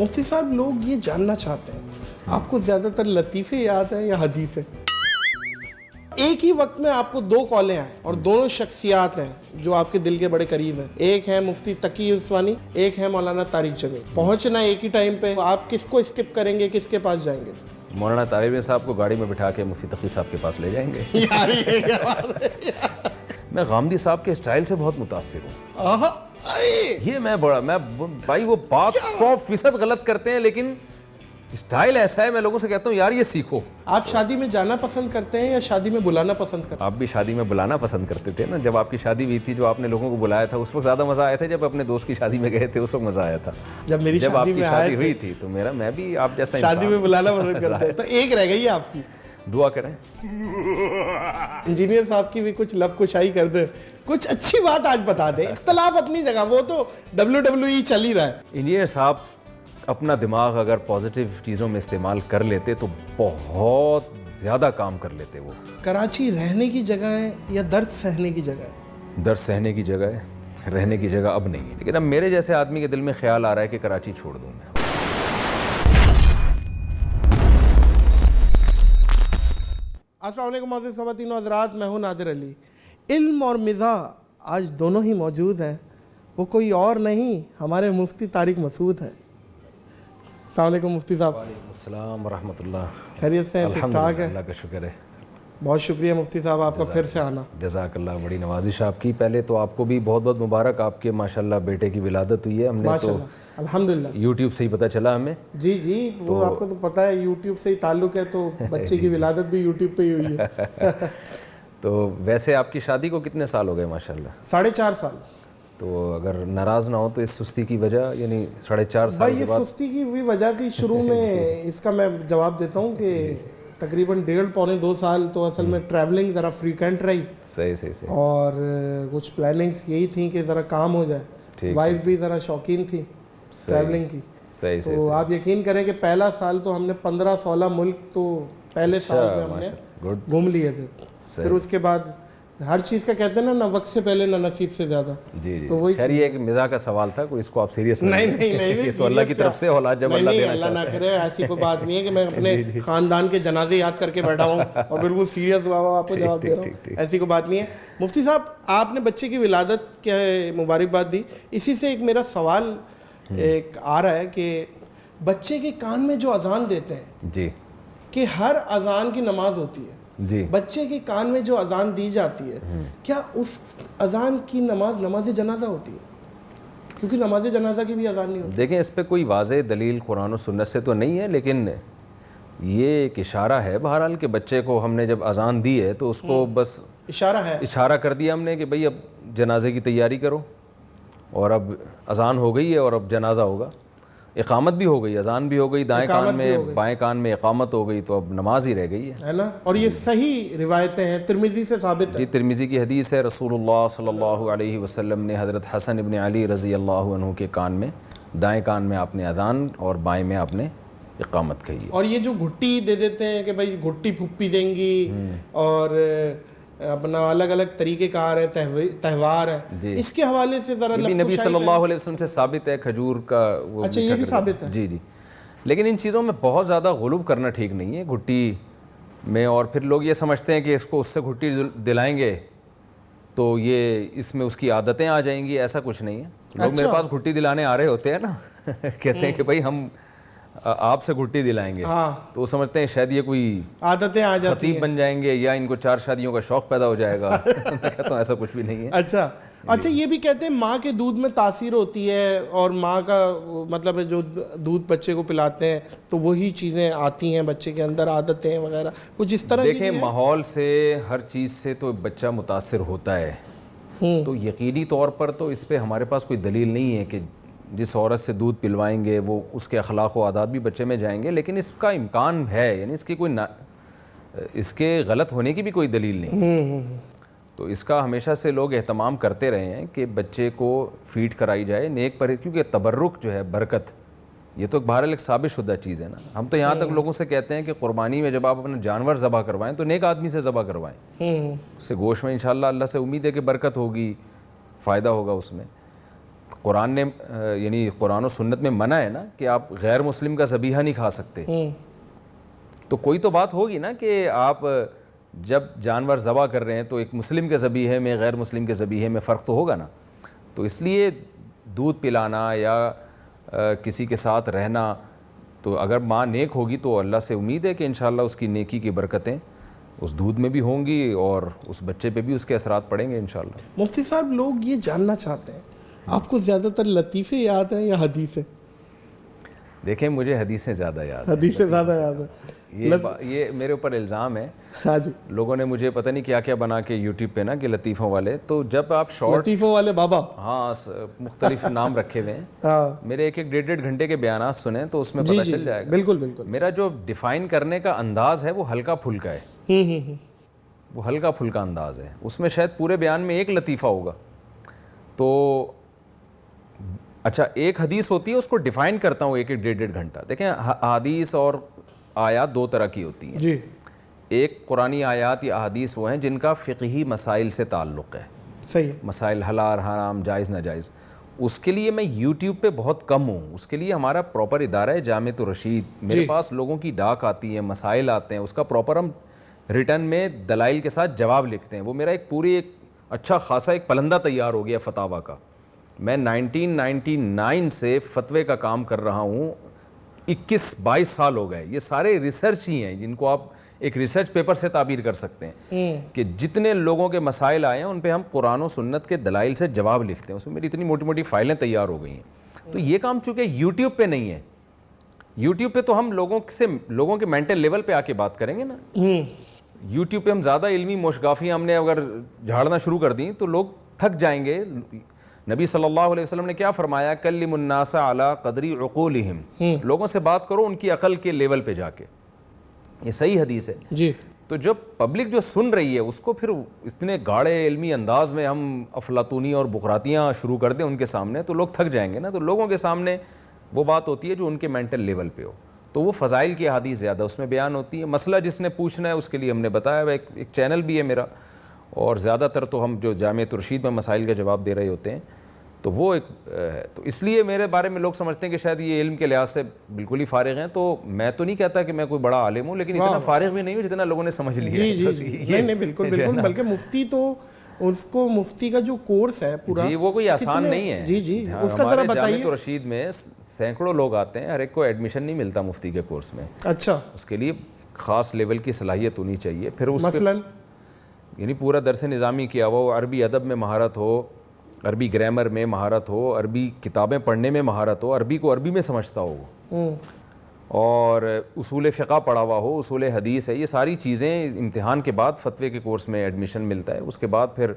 مفتی صاحب لوگ یہ جاننا چاہتے ہیں آپ کو زیادہ تر لطیفے یاد ہیں یا حدیثیں؟ ایک ہی وقت میں آپ کو دو کالیں آئیں اور دونوں شخصیات ہیں جو آپ کے دل کے بڑے قریب ہیں. ایک ہے مفتی تقی عثمانی, ایک ہے مولانا طارق جمیل. پہنچنا ایک ہی ٹائم پہ, آپ کس کو اسکپ کریں گے, کس کے پاس جائیں گے؟ مولانا طارق صاحب کو گاڑی میں بٹھا کے مفتی تقی صاحب کے پاس لے جائیں گے. میں غامدی صاحب کے اسٹائل سے بہت متاثر ہوں. یہ میں بھائی وہ بات 100% غلط کرتے ہیں لیکن اسٹائل ایسا ہے, میں لوگوں سے کہتا ہوں یار یہ سیکھو. آپ شادی میں جانا پسند کرتے ہیں یا شادی میں بلانا پسند کرتے ہیں؟ آپ بھی شادی میں بلانا پسند کرتے تھے نا. جب آپ کی شادی ہوئی تھی جو آپ نے لوگوں کو بلایا تھا اس وقت زیادہ مزہ آیا تھا, جب اپنے دوست کی شادی میں گئے تھے اس وقت مزہ آیا تھا. جب میری جب آپ شادی کی میں شادی ہوئی تھی تو میں بھی آپ جیسا شادی میں بلانا پسند کرتے ہیں. تو ایک رہ گئی ہے آپ کی, دعا کریں انجینئر صاحب کی بھی کچھ لب کشائی کر دیں, کچھ اچھی بات آج بتا دیں. اختلاف اپنی جگہ, وہ تو WWE چل ہی رہا ہے. انجینئر صاحب اپنا دماغ اگر پازیٹیو چیزوں میں استعمال کر لیتے تو بہت زیادہ کام کر لیتے. وہ کراچی رہنے کی جگہ ہے یا درد سہنے کی جگہ ہے؟ درد سہنے کی جگہ ہے, رہنے کی جگہ اب نہیں ہے. لیکن اب میرے جیسے آدمی کے دل میں خیال آ رہا ہے کہ کراچی چھوڑ دوں میں. السلام علیکم معزز خواتین و حضرات, میں ہوں نادر علی. علم اور مزاح آج دونوں ہی موجود ہیں. وہ کوئی اور نہیں, ہمارے مفتی طارق مسعود ہیں. السلام علیکم مفتی صاحب. وعلیکم السلام ورحمۃ اللہ. خیریت سے ہیں؟ ٹھیک ٹھاک ہے, اللہ کا شکر ہے. بہت شکریہ مفتی صاحب آپ کا پھر سے آنا. جزاک اللہ, بڑی نوازش آپ کی. پہلے تو آپ کو بھی بہت بہت مبارک, آپ کے ماشاءاللہ بیٹے کی ولادت ہوئی ہے. ہم نے تو الحمدللہ یوٹیوب سے ہی پتہ چلا ہمیں. جی وہ آپ کو تو پتہ ہے یوٹیوب سے ہی تعلق ہے, تو بچے کی ولادت بھی یوٹیوب پہ ہی ہوئی ہے. تو ویسے آپ کی شادی کو کتنے سال ہو گئے ماشاءاللہ؟ 4.5 سال. تو اگر ناراض نہ ہو تو اس سستی کی وجہ, یعنی 4.5 سال بھائی کے یہ بعد سستی کی بھی وجہ تھی شروع میں. اس کا میں جواب دیتا ہوں کہ تقریباً 1.5-2 سال تو اصل میں ٹریولنگ ذرا فریکوینٹ رہی. صحیح. اور کچھ پلاننگس یہی تھیں کہ ذرا کام ہو جائے. وائف بھی ذرا شوقین تھی ٹریولنگ کی. تو آپ یقین کریں کہ پہلا سال تو ہم نے 15-16 ملک تو پہلے سال میں ہم نے گھوم لیے تھے. پھر اس کے بعد ہر چیز کا کہتے ہیں نا وقت سے پہلے نہ نصیب سے زیادہ. جی تو وہی خیر, یہ ایک مزاح کا سوال تھا, کوئی اس کو آپ سیریس نہیں یہ تو اللہ کی طرف سے اولاد جب اللہ دینا اللہ نہ کرے. ایسی کوئی بات نہیں ہے کہ میں اپنے خاندان کے جنازے یاد کر کے بیٹھا ہوں اور بالکل سیریس ہوا ہوں آپ کو جواب دے رہا ہوں. ایسی کوئی بات نہیں ہے. مفتی صاحب آپ نے بچے کی ولادت کے مبارکباد دی. اسی سے ایک میرا سوال ایک آ رہا ہے کہ بچے کے کان میں جو اذان دیتے ہیں جی, کہ ہر اذان کی نماز ہوتی ہے جی, بچے کے کان میں جو اذان دی جاتی ہے, کیا اس اذان کی نماز جنازہ ہوتی ہے؟ کیونکہ نماز جنازہ کی بھی اذان نہیں ہوتی. دیکھیں اس پہ کوئی واضح دلیل قرآن و سنت سے تو نہیں ہے, لیکن یہ ایک اشارہ ہے بہرحال کہ بچے کو ہم نے جب اذان دی ہے تو اس کو بس اشارہ کر دیا ہم نے کہ بھئی اب جنازے کی تیاری کرو, اور اب اذان ہو گئی ہے اور اب جنازہ ہوگا. اقامت بھی ہو گئی, اذان بھی ہو گئی, دائیں کان میں بائیں کان میں اقامت ہو گئی, تو اب نماز ہی رہ گئی ہے نا. اور یہ صحیح روایتیں ہیں, ترمذی سے ثابت ہے. جی, ترمذی کی حدیث ہے, رسول اللہ صلی اللہ علیہ وسلم نے حضرت حسن ابن علی رضی اللہ عنہ کے کان میں, دائیں کان میں آپ نے اذان اور بائیں میں آپ نے اقامت کہی ہے. اور یہ جو گھٹی دے دیتے ہیں کہ بھائی گھٹی پھپھی دیں گی اور اپنا الگ الگ طریقے کار ہیں, تہوار ہیں, اس کے حوالے سے ذرا نبی صلی اللہ علیہ وسلم سے ثابت ہے. کھجور کا وہ, اچھا یہ بھی ثابت ہے. جی, لیکن ان چیزوں میں بہت زیادہ غلو کرنا ٹھیک نہیں ہے گھٹی میں. اور پھر لوگ یہ سمجھتے ہیں کہ اس کو اس سے گھٹی دلائیں گے تو یہ اس میں اس کی عادتیں آ جائیں گی. ایسا کچھ نہیں ہے. لوگ میرے پاس گھٹی دلانے آ رہے ہوتے ہیں نا, کہتے ہیں کہ بھائی ہم آپ سے گھٹی دلائیں گے, تو وہ سمجھتے ہیں شاید یہ کوئی عادتیں آ جاتی ہیں, خطیب بن جائیں گے یا ان کو 4 شادیوں کا شوق پیدا ہو جائے گا. میں کہتا ہوں ایسا کچھ بھی نہیں ہے. اچھا یہ بھی کہتے ہیں ماں کے دودھ میں تاثیر ہوتی ہے, اور ماں کا مطلب جو دودھ بچے کو پلاتے ہیں تو وہی چیزیں آتی ہیں بچے کے اندر, عادتیں وغیرہ کچھ اس طرح. دیکھیں ماحول سے, ہر چیز سے تو بچہ متاثر ہوتا ہے, تو یقینی طور پر تو اس پہ ہمارے پاس کوئی دلیل نہیں ہے کہ جس عورت سے دودھ پلوائیں گے وہ اس کے اخلاق و عادات بھی بچے میں جائیں گے. لیکن اس کا امکان ہے, یعنی اس کی کوئی اس کے غلط ہونے کی بھی کوئی دلیل نہیں. تو اس کا ہمیشہ سے لوگ اہتمام کرتے رہے ہیں کہ بچے کو فیڈ کرائی جائے نیک پر, کیونکہ تبرک جو ہے, برکت, یہ تو بہرحال ایک ثابت شدہ چیز ہے نا. ہم تو یہاں تک لوگوں سے کہتے ہیں کہ قربانی میں جب آپ اپنا جانور ذبح کروائیں تو نیک آدمی سے ذبح کروائیں, اس سے گوشت میں انشاءاللہ اللہ سے امید ہے کہ برکت ہوگی, فائدہ ہوگا اس میں. قرآن نے یعنی قرآن و سنت میں منع ہے نا کہ آپ غیر مسلم کا ذبیحہ نہیں کھا سکتے. تو کوئی تو بات ہوگی نا کہ آپ جب جانور ذبح کر رہے ہیں تو ایک مسلم کے ذبیحے میں غیر مسلم کے ذبیحے میں فرق تو ہوگا نا. تو اس لیے دودھ پلانا یا کسی کے ساتھ رہنا، تو اگر ماں نیک ہوگی تو اللہ سے امید ہے کہ انشاءاللہ اس کی نیکی کی برکتیں اس دودھ میں بھی ہوں گی اور اس بچے پہ بھی اس کے اثرات پڑیں گے انشاءاللہ. مفتی صاحب، لوگ یہ جاننا چاہتے ہیں آپ کو زیادہ تر لطیفے یاد ہیں یا حدیثیں؟ دیکھیں مجھے حدیثیں زیادہ یاد ہیں. حدیثیں زیادہ یاد ہیں. یہ میرے اوپر الزام ہے. ہاں جی، لوگوں نے مجھے پتہ نہیں کیا کیا بنا کے یوٹیوب پہ نا کہ لطیفوں والے، تو جب آپ شارٹ لطیفوں والے بابا، ہاں مختلف نام رکھے ہوئے ہیں، ہاں میرے ایک ڈیڑھ گھنٹے کے بیانات سنیں تو اس میں پتہ چل جائے گا. بالکل بالکل. میرا جو ڈیفائن کرنے کا انداز ہے وہ ہلکا پھلکا ہے. وہ ہلکا پھلکا انداز ہے. اس میں شاید پورے بیان میں ایک لطیفہ ہوگا. تو اچھا، ایک حدیث ہوتی ہے اس کو ڈیفائن کرتا ہوں ایک ڈیڑھ گھنٹہ. دیکھیں حدیث اور آیات دو طرح کی ہوتی ہیں. جی، ایک قرآنی آیات یا احادیث وہ ہیں جن کا فقہی مسائل سے تعلق ہے، صحیح، مسائل حلال حرام جائز ناجائز. اس کے لیے میں یوٹیوب پہ بہت کم ہوں. اس کے لیے ہمارا پراپر ادارہ ہے جامعۃ الرشید. میرے پاس لوگوں کی ڈاک آتی ہے، مسائل آتے ہیں، اس کا پراپر ہم ریٹرن میں دلائل کے ساتھ جواب لکھتے ہیں. وہ میرا ایک اچھا خاصا ایک پلندہ تیار ہو گیا فتاوا کا. میں 1999 سے فتوے کا کام کر رہا ہوں. 21-22 سال ہو گئے. یہ سارے ریسرچ ہی ہیں جن کو آپ ایک ریسرچ پیپر سے تعبیر کر سکتے ہیں کہ جتنے لوگوں کے مسائل آئے ہیں ان پہ ہم قرآن و سنت کے دلائل سے جواب لکھتے ہیں. اس میں میری اتنی موٹی موٹی فائلیں تیار ہو گئی ہیں. تو یہ کام چونکہ یوٹیوب پہ نہیں ہے. یوٹیوب پہ تو ہم لوگوں کے مینٹل لیول پہ آ کے بات کریں گے نا. یوٹیوب پہ ہم زیادہ علمی موشگافیاں ہم نے اگر جھاڑنا شروع کر دیں تو لوگ تھک جائیں گے. نبی صلی اللہ علیہ وسلم نے کیا فرمایا؟ کلم الناس علی قدری عقولہم. لوگوں سے بات کرو ان کی عقل کے لیول پہ جا کے. یہ صحیح حدیث ہے جی. تو جب پبلک جو سن رہی ہے اس کو پھر اتنے گاڑے علمی انداز میں ہم افلاطونی اور بقراتیاں شروع کر دیں ان کے سامنے تو لوگ تھک جائیں گے نا. تو لوگوں کے سامنے وہ بات ہوتی ہے جو ان کے مینٹل لیول پہ ہو. تو وہ فضائل کی احادیث زیادہ اس میں بیان ہوتی ہے. مسئلہ جس نے پوچھنا ہے اس کے لیے ہم نے بتایا ہے. ایک چینل بھی ہے میرا اور زیادہ تر تو ہم جو جامعۃ الرشید میں مسائل کا جواب دے رہے ہوتے ہیں. تو وہ ایک ہے. تو اس لیے میرے بارے میں لوگ سمجھتے ہیں کہ شاید یہ علم کے لحاظ سے بالکل ہی فارغ ہیں. تو میں تو نہیں کہتا کہ میں کوئی بڑا عالم ہوں لیکن اتنا فارغ بھی نہیں ہوں جتنا لوگوں نے سمجھ لیا ہے. نہیں بالکل بالکل. بلکہ مفتی تو اس کو مفتی کا جو کورس ہے پورا جی وہ کوئی آسان نہیں ہے. جی جی اس کا ذرا بتائیے. جامعۃ الرشید میں سینکڑوں لوگ آتے ہیں. ہر ایک کو ایڈمیشن نہیں ملتا مفتی کے کورس میں. اچھا. اس کے لیے خاص لیول کی صلاحیت ہونی چاہیے. پھر اس مثلاً یعنی پورا درس نظامی کیا ہو، عربی ادب میں مہارت ہو، عربی گرامر میں مہارت ہو، عربی کتابیں پڑھنے میں مہارت ہو، عربی کو عربی میں سمجھتا ہو اور اصول فقہ پڑھا ہوا ہو، اصول حدیث ہے. یہ ساری چیزیں امتحان کے بعد فتوے کے کورس میں ایڈمیشن ملتا ہے. اس کے بعد پھر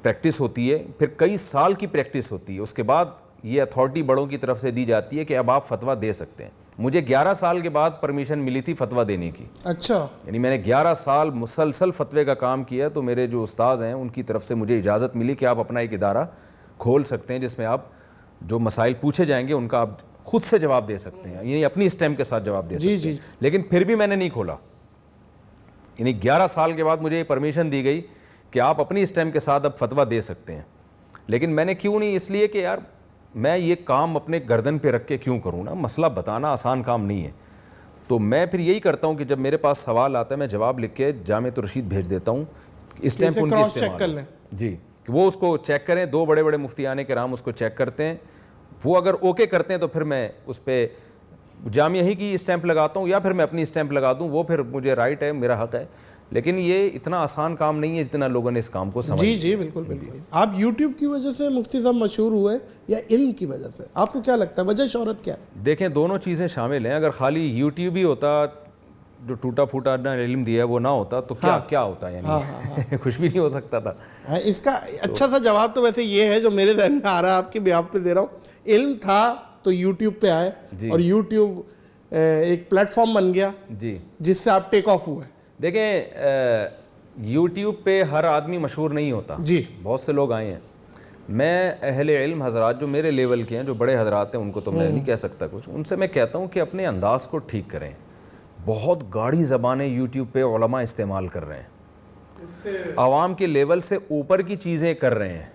پریکٹس ہوتی ہے. پھر کئی سال کی پریکٹس ہوتی ہے. اس کے بعد یہ اتھارٹی بڑوں کی طرف سے دی جاتی ہے کہ اب آپ فتویٰ دے سکتے ہیں. مجھے 11 سال کے بعد پرمیشن ملی تھی فتویٰ دینے کی. اچھا. یعنی میں نے 11 سال مسلسل فتوے کا کام کیا تو میرے جو استاذ ہیں ان کی طرف سے مجھے اجازت ملی کہ آپ اپنا ایک ادارہ کھول سکتے ہیں جس میں آپ جو مسائل پوچھے جائیں گے ان کا آپ خود سے جواب دے سکتے ہیں. یعنی اپنی اسٹیمپ کے ساتھ جواب دے سکتے ہیں. لیکن پھر بھی میں نے نہیں کھولا. یعنی 11 سال کے بعد مجھے یہ پرمیشن دی گئی کہ آپ اپنی اسٹیمپ کے ساتھ اب فتویٰ دے سکتے ہیں. لیکن میں نے کیوں نہیں؟ اس لیے کہ یار میں یہ کام اپنے گردن پہ رکھ کے کیوں کروں نا. مسئلہ بتانا آسان کام نہیں ہے. تو میں پھر یہی کرتا ہوں کہ جب میرے پاس سوال آتا ہے میں جواب لکھ کے جامعۃ الرشید بھیج دیتا ہوں. اسٹیمپ ان کی استعمال جی وہ اس کو چیک کریں. 2 بڑے بڑے مفتیان کرام اس کو چیک کرتے ہیں. وہ اگر اوکے کرتے ہیں تو پھر میں اس پہ جامعہ ہی کی اسٹیمپ لگاتا ہوں یا پھر میں اپنی اسٹیمپ لگا دوں. وہ پھر مجھے رائٹ ہے، میرا حق ہے. لیکن یہ اتنا آسان کام نہیں ہے جتنا لوگوں نے اس کام کو سمجھا. جی بالکل بالکل. آپ یوٹیوب کی وجہ سے مفتی صاحب مشہور ہوئے یا علم کی وجہ سے؟ آپ کو کیا لگتا ہے وجہ شہرت کیا ہے؟ دیکھیں دونوں چیزیں شامل ہیں. اگر خالی یوٹیوب ہی ہوتا جو ٹوٹا پھوٹا نہ علم دیا ہے وہ نہ ہوتا تو کیا ہوتا؟ یعنی کچھ بھی نہیں ہو سکتا تھا. اس کا اچھا سا جواب تو ویسے یہ ہے جو میرے ذہن میں آ رہا ہے آپ کی بیاپ پہ دے رہا ہوں. علم تھا تو یوٹیوب پہ آئے اور یوٹیوب ایک پلیٹ فارم بن گیا جی جس سے آپ ٹیک آف ہوئے. دیکھیں یوٹیوب پہ ہر آدمی مشہور نہیں ہوتا جی. بہت سے لوگ آئے ہیں. میں اہل علم حضرات جو میرے لیول کے ہیں جو بڑے حضرات ہیں ان کو تو میں نہیں کہہ سکتا کچھ. ان سے میں کہتا ہوں کہ اپنے انداز کو ٹھیک کریں. بہت گاڑی زبانیں یوٹیوب پہ علماء استعمال کر رہے ہیں. عوام کے لیول سے اوپر کی چیزیں کر رہے ہیں.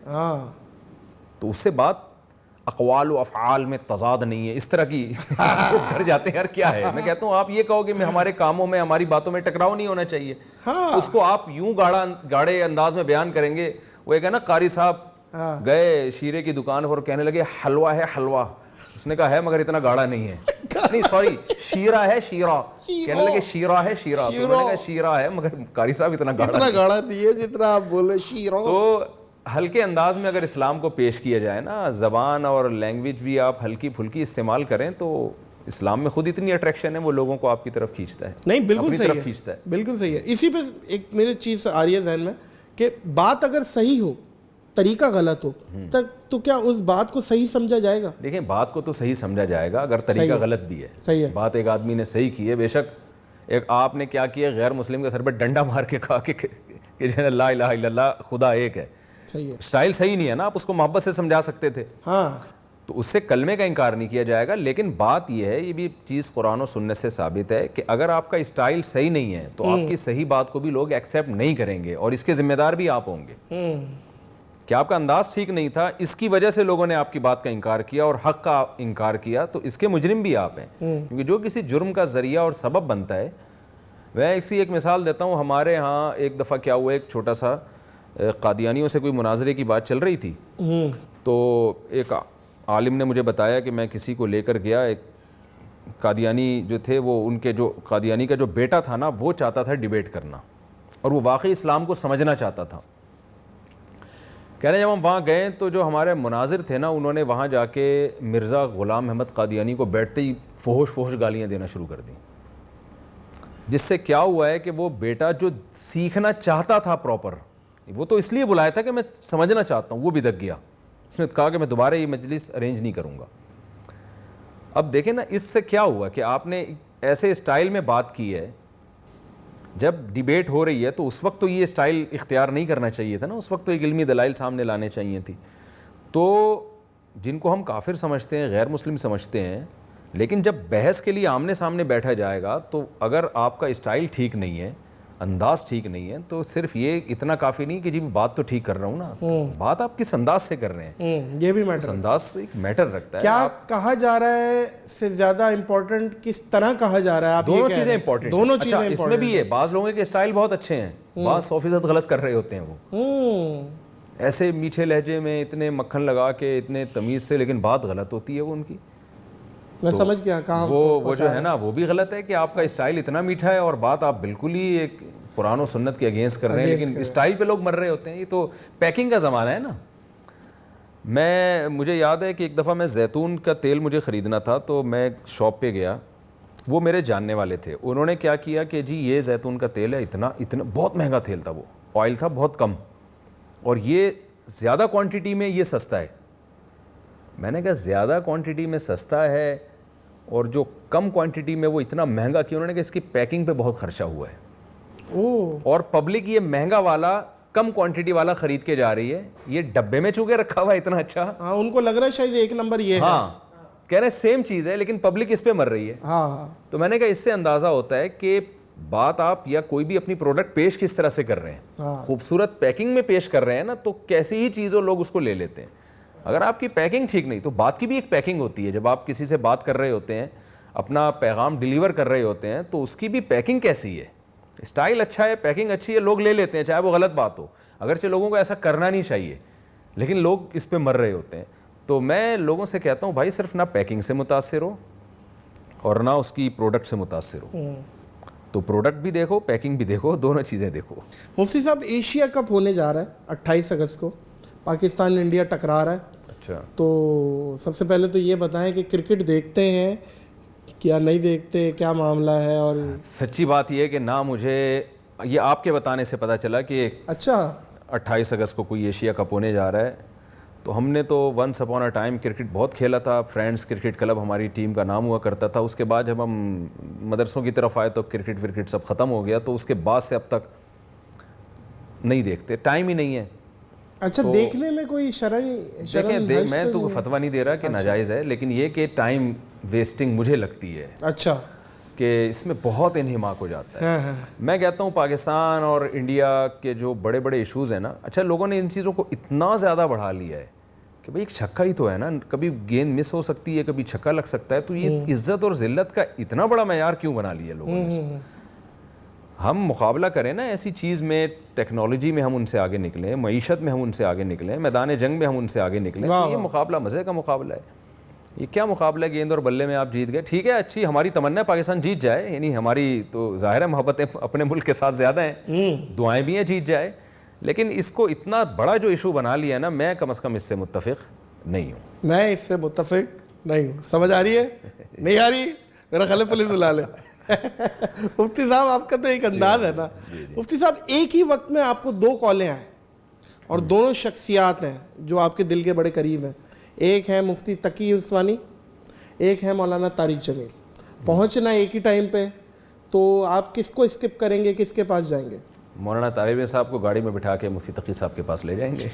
تو اس سے بات اقوال و افعال میں تضاد نہیں ہے, اس طرح کی ڈر جاتے ہیں یار کیا ہے. میں کہتا ہوں آپ یہ کہو کہ ہمارے کاموں میں ہماری باتوں میں ٹکراؤ نہیں ہونا چاہیے, اس کو آپ یوں گاڑے انداز میں بیان کریں گے. وہ ایک ہے نا قاری صاحب گئے شیرے کی دکان پر, کہنے لگے حلوہ ہے حلوہ, اس نے کہا ہے مگر اتنا گاڑا نہیں ہے, نہیں سوری شیرہ ہے شیرہ, کہنے لگے شیرہ ہے شیرہ, تو میں نے کہا شیرہ ہے مگر قاری صاحب اتنا گاڑا نہیں ہے جتنا آپ بولے شیرہ. تو ہلکے انداز میں اگر اسلام کو پیش کیا جائے نا, زبان اور لینگویج بھی آپ ہلکی پھلکی استعمال کریں, تو اسلام میں خود اتنی اٹریکشن ہے وہ لوگوں کو آپ کی طرف کھینچتا ہے. نہیں بالکل صحیح ہے, کھینچتا ہے, بالکل صحیح ہے. اسی پہ ایک میری چیز آ رہی ہے ذہن میں کہ بات اگر صحیح ہو طریقہ غلط ہو تو کیا اس بات کو صحیح سمجھا جائے گا؟ دیکھیں بات کو تو صحیح سمجھا جائے گا اگر طریقہ غلط بھی ہے. صحیح ہے, بات ایک آدمی نے صحیح کی ہے بے شک. ایک آپ نے کیا کیا, غیر مسلم کے سر پہ ڈنڈا مار کے کہا کہ لا الہ الا اللہ خدا ایک ہے. صحیح ہے, اسٹائل صحیح نہیں ہے نا, آپ اس کو محبت سے سمجھا سکتے تھے. ہاں تو اس سے کلمے کا انکار نہیں کیا جائے گا, لیکن بات یہ ہے, یہ بھی چیز قرآن و سنت سے ثابت ہے کہ اگر آپ کا اسٹائل صحیح نہیں ہے تو آپ کی صحیح بات کو بھی لوگ ایکسیپٹ نہیں کریں گے, اور اس کے ذمہ دار بھی آپ ہوں گے کہ آپ کا انداز ٹھیک نہیں تھا, اس کی وجہ سے لوگوں نے آپ کی بات کا انکار کیا اور حق کا انکار کیا, تو اس کے مجرم بھی آپ ہیں. کیونکہ جو کسی جرم کا ذریعہ اور سبب بنتا ہے, میں ایک مثال دیتا ہوں. ہمارے ہاں ایک دفعہ کیا ہوا, ایک چھوٹا سا قادیانیوں سے کوئی مناظرے کی بات چل رہی تھی, تو ایک عالم نے مجھے بتایا کہ میں کسی کو لے کر گیا, ایک قادیانی جو تھے, وہ ان کے جو قادیانی کا جو بیٹا تھا نا, وہ چاہتا تھا ڈیبیٹ کرنا, اور وہ واقعی اسلام کو سمجھنا چاہتا تھا. کہہ رہے ہیں جب ہم وہاں گئے تو جو ہمارے مناظر تھے نا, انہوں نے وہاں جا کے مرزا غلام احمد قادیانی کو بیٹھتے ہی فحش گالیاں دینا شروع کر دیں, جس سے کیا ہوا ہے کہ وہ بیٹا جو سیکھنا چاہتا تھا پراپر, وہ تو اس لیے بلایا تھا کہ میں سمجھنا چاہتا ہوں, وہ بھی دک گیا. اس نے کہا کہ میں دوبارہ یہ مجلس ارینج نہیں کروں گا. اب دیکھیں نا اس سے کیا ہوا کہ آپ نے ایسے اسٹائل میں بات کی ہے, جب ڈیبیٹ ہو رہی ہے تو اس وقت تو یہ اسٹائل اختیار نہیں کرنا چاہیے تھا نا, اس وقت تو ایک علمی دلائل سامنے لانے چاہیے تھی. تو جن کو ہم کافر سمجھتے ہیں, غیر مسلم سمجھتے ہیں, لیکن جب بحث کے لیے آمنے سامنے بیٹھا جائے گا تو اگر آپ کا اسٹائل ٹھیک نہیں ہے, انداز ٹھیک نہیں ہے, تو صرف یہ اتنا کافی نہیں کہ جی بات تو ٹھیک کر رہا ہوں نا, بات آپ کس انداز سے کر رہے ہیں, یہ بھی میٹر, انداز ایک میٹر رکھتا ہے. کیا کہا جا رہا ہے سے زیادہ امپورٹنٹ کس طرح کہا جا رہا ہے. آپ دونوں چیزیں امپورٹنٹ, دونوں چیزیں اس میں بھی ہے, بعض لوگوں کے اسٹائل بہت اچھے ہیں, بعض 100% غلط کر رہے ہوتے ہیں. وہ ایسے میٹھے لہجے میں اتنے مکھن لگا کے اتنے تمیز سے, لیکن بات غلط ہوتی ہے وہ ان کی. میں سمجھ گیا کہاں وہ جو ہے نا, وہ بھی غلط ہے کہ آپ کا اسٹائل اتنا میٹھا ہے اور بات آپ بالکل ہی ایک قرآن و سنت کے اگینسٹ کر رہے ہیں, لیکن اسٹائل پہ لوگ مر رہے ہوتے ہیں. یہ تو پیکنگ کا زمانہ ہے نا. مجھے یاد ہے کہ ایک دفعہ میں زیتون کا تیل مجھے خریدنا تھا, تو میں شاپ پہ گیا, وہ میرے جاننے والے تھے. انہوں نے کیا کیا کہ جی یہ زیتون کا تیل ہے, اتنا بہت مہنگا تیل تھا, وہ آئل تھا بہت کم, اور یہ زیادہ کوانٹٹی میں یہ سستا ہے. میں نے کہا زیادہ کوانٹٹی میں سستا ہے اور جو کم کوانٹٹی میں وہ اتنا مہنگا کیوں؟ انہوں نے کہا اس کی پیکنگ پہ بہت خرچہ ہوا ہے, اور پبلک یہ مہنگا والا کم کوانٹٹی والا خرید کے جا رہی ہے, یہ ڈبے میں چونکہ رکھا ہوا ہے اتنا اچھا, ہاں ان کو لگ رہا ہے شاید ایک نمبر یہ ہے, ہاں کہہ رہے ہیں سیم چیز ہے لیکن پبلک اس پہ مر رہی ہے. ہاں تو میں نے کہا اس سے اندازہ ہوتا ہے کہ بات آپ یا کوئی بھی اپنی پروڈکٹ پیش کس طرح سے کر رہے ہیں. خوبصورت پیکنگ میں پیش کر رہے ہیں نا, تو کیسی ہی چیزوں لوگ اس کو لے لیتے ہیں. اگر آپ کی پیکنگ ٹھیک نہیں, تو بات کی بھی ایک پیکنگ ہوتی ہے. جب آپ کسی سے بات کر رہے ہوتے ہیں, اپنا پیغام ڈیلیور کر رہے ہوتے ہیں, تو اس کی بھی پیکنگ کیسی ہے. اسٹائل اچھا ہے, پیکنگ اچھی ہے, لوگ لے لیتے ہیں چاہے وہ غلط بات ہو, اگرچہ لوگوں کو ایسا کرنا نہیں چاہیے, لیکن لوگ اس پہ مر رہے ہوتے ہیں. تو میں لوگوں سے کہتا ہوں بھائی صرف نہ پیکنگ سے متاثر ہو اور نہ اس کی پروڈکٹ سے متاثر ہو. تو پروڈکٹ بھی دیکھو, پیکنگ بھی دیکھو, دونوں چیزیں دیکھو. مفتی صاحب ایشیا کپ ہونے جا رہا ہے 28 اگست کو, پاکستان انڈیا ٹکرا رہا ہے. اچھا, تو سب سے پہلے تو یہ بتائیں کہ کرکٹ دیکھتے ہیں کیا نہیں دیکھتے, کیا معاملہ ہے؟ اور سچی بات یہ ہے کہ نہ مجھے یہ آپ کے بتانے سے پتہ چلا کہ اچھا 28 اگست کو کوئی ایشیا کپ ہونے جا رہا ہے. تو ہم نے تو once upon a time cricket بہت کھیلا تھا, فرینڈس کرکٹ کلب ہماری ٹیم کا نام ہوا کرتا تھا. اس کے بعد جب ہم مدرسوں کی طرف آئے تو کرکٹ سب ختم ہو گیا, تو اس کے بعد سے اب تک نہیں دیکھتے, ٹائم ہی نہیں ہے. اچھا دیکھنے میں کوئی شرعی دیکھیں میں تو فتویٰ نہیں دے رہا کہ ناجائز ہے, لیکن یہ کہ ٹائم ویسٹنگ مجھے لگتی ہے. اچھا کہ اس میں بہت انہماک ہو جاتا ہے. میں کہتا ہوں پاکستان اور انڈیا کے جو بڑے بڑے ایشوز ہیں نا, اچھا لوگوں نے ان چیزوں کو اتنا زیادہ بڑھا لیا ہے کہ بھئی ایک چھکا ہی تو ہے نا, کبھی گیند مس ہو سکتی ہے, کبھی چھکا لگ سکتا ہے, تو یہ عزت اور ذلت کا اتنا بڑا معیار کیوں بنا لیا لوگوں نے اس کو؟ ہم مقابلہ کریں نا ایسی چیز میں, ٹیکنالوجی میں ہم ان سے آگے نکلیں, معیشت میں ہم ان سے آگے نکلیں, میدان جنگ میں ہم ان سے آگے نکلیں, تو یہ مقابلہ مزے کا مقابلہ ہے. یہ کیا مقابلہ ہے گیند اور بلے میں آپ جیت گئے, ٹھیک ہے اچھی ہماری تمنا ہے پاکستان جیت جائے, یعنی ہماری تو ظاہر ہے محبتیں اپنے ملک کے ساتھ زیادہ ہیں, دعائیں بھی ہیں جیت جائے, لیکن اس کو اتنا بڑا جو ایشو بنا لیا نا, میں کم از کم اس سے متفق نہیں ہوں. میں اس سے متفق نہیں ہوں. سمجھ آ رہی ہے نہیں آ رہی؟ میرا خیال ہے پولیس بلا لے. مفتی صاحب آپ کا تو ایک انداز ہے نا. مفتی صاحب ایک ہی وقت میں آپ کو دو کالیں آئیں اور دونوں شخصیات ہیں جو آپ کے دل کے بڑے قریب ہیں, ایک ہے مفتی تقی عثمانی, ایک ہے مولانا طارق جمیل, پہنچنا ایک ہی ٹائم پہ, تو آپ کس کو اسکپ کریں گے, کس کے پاس جائیں گے؟ مولانا طارق جمیل صاحب کو گاڑی میں بٹھا کے مفتی تقی صاحب کے پاس لے جائیں گے.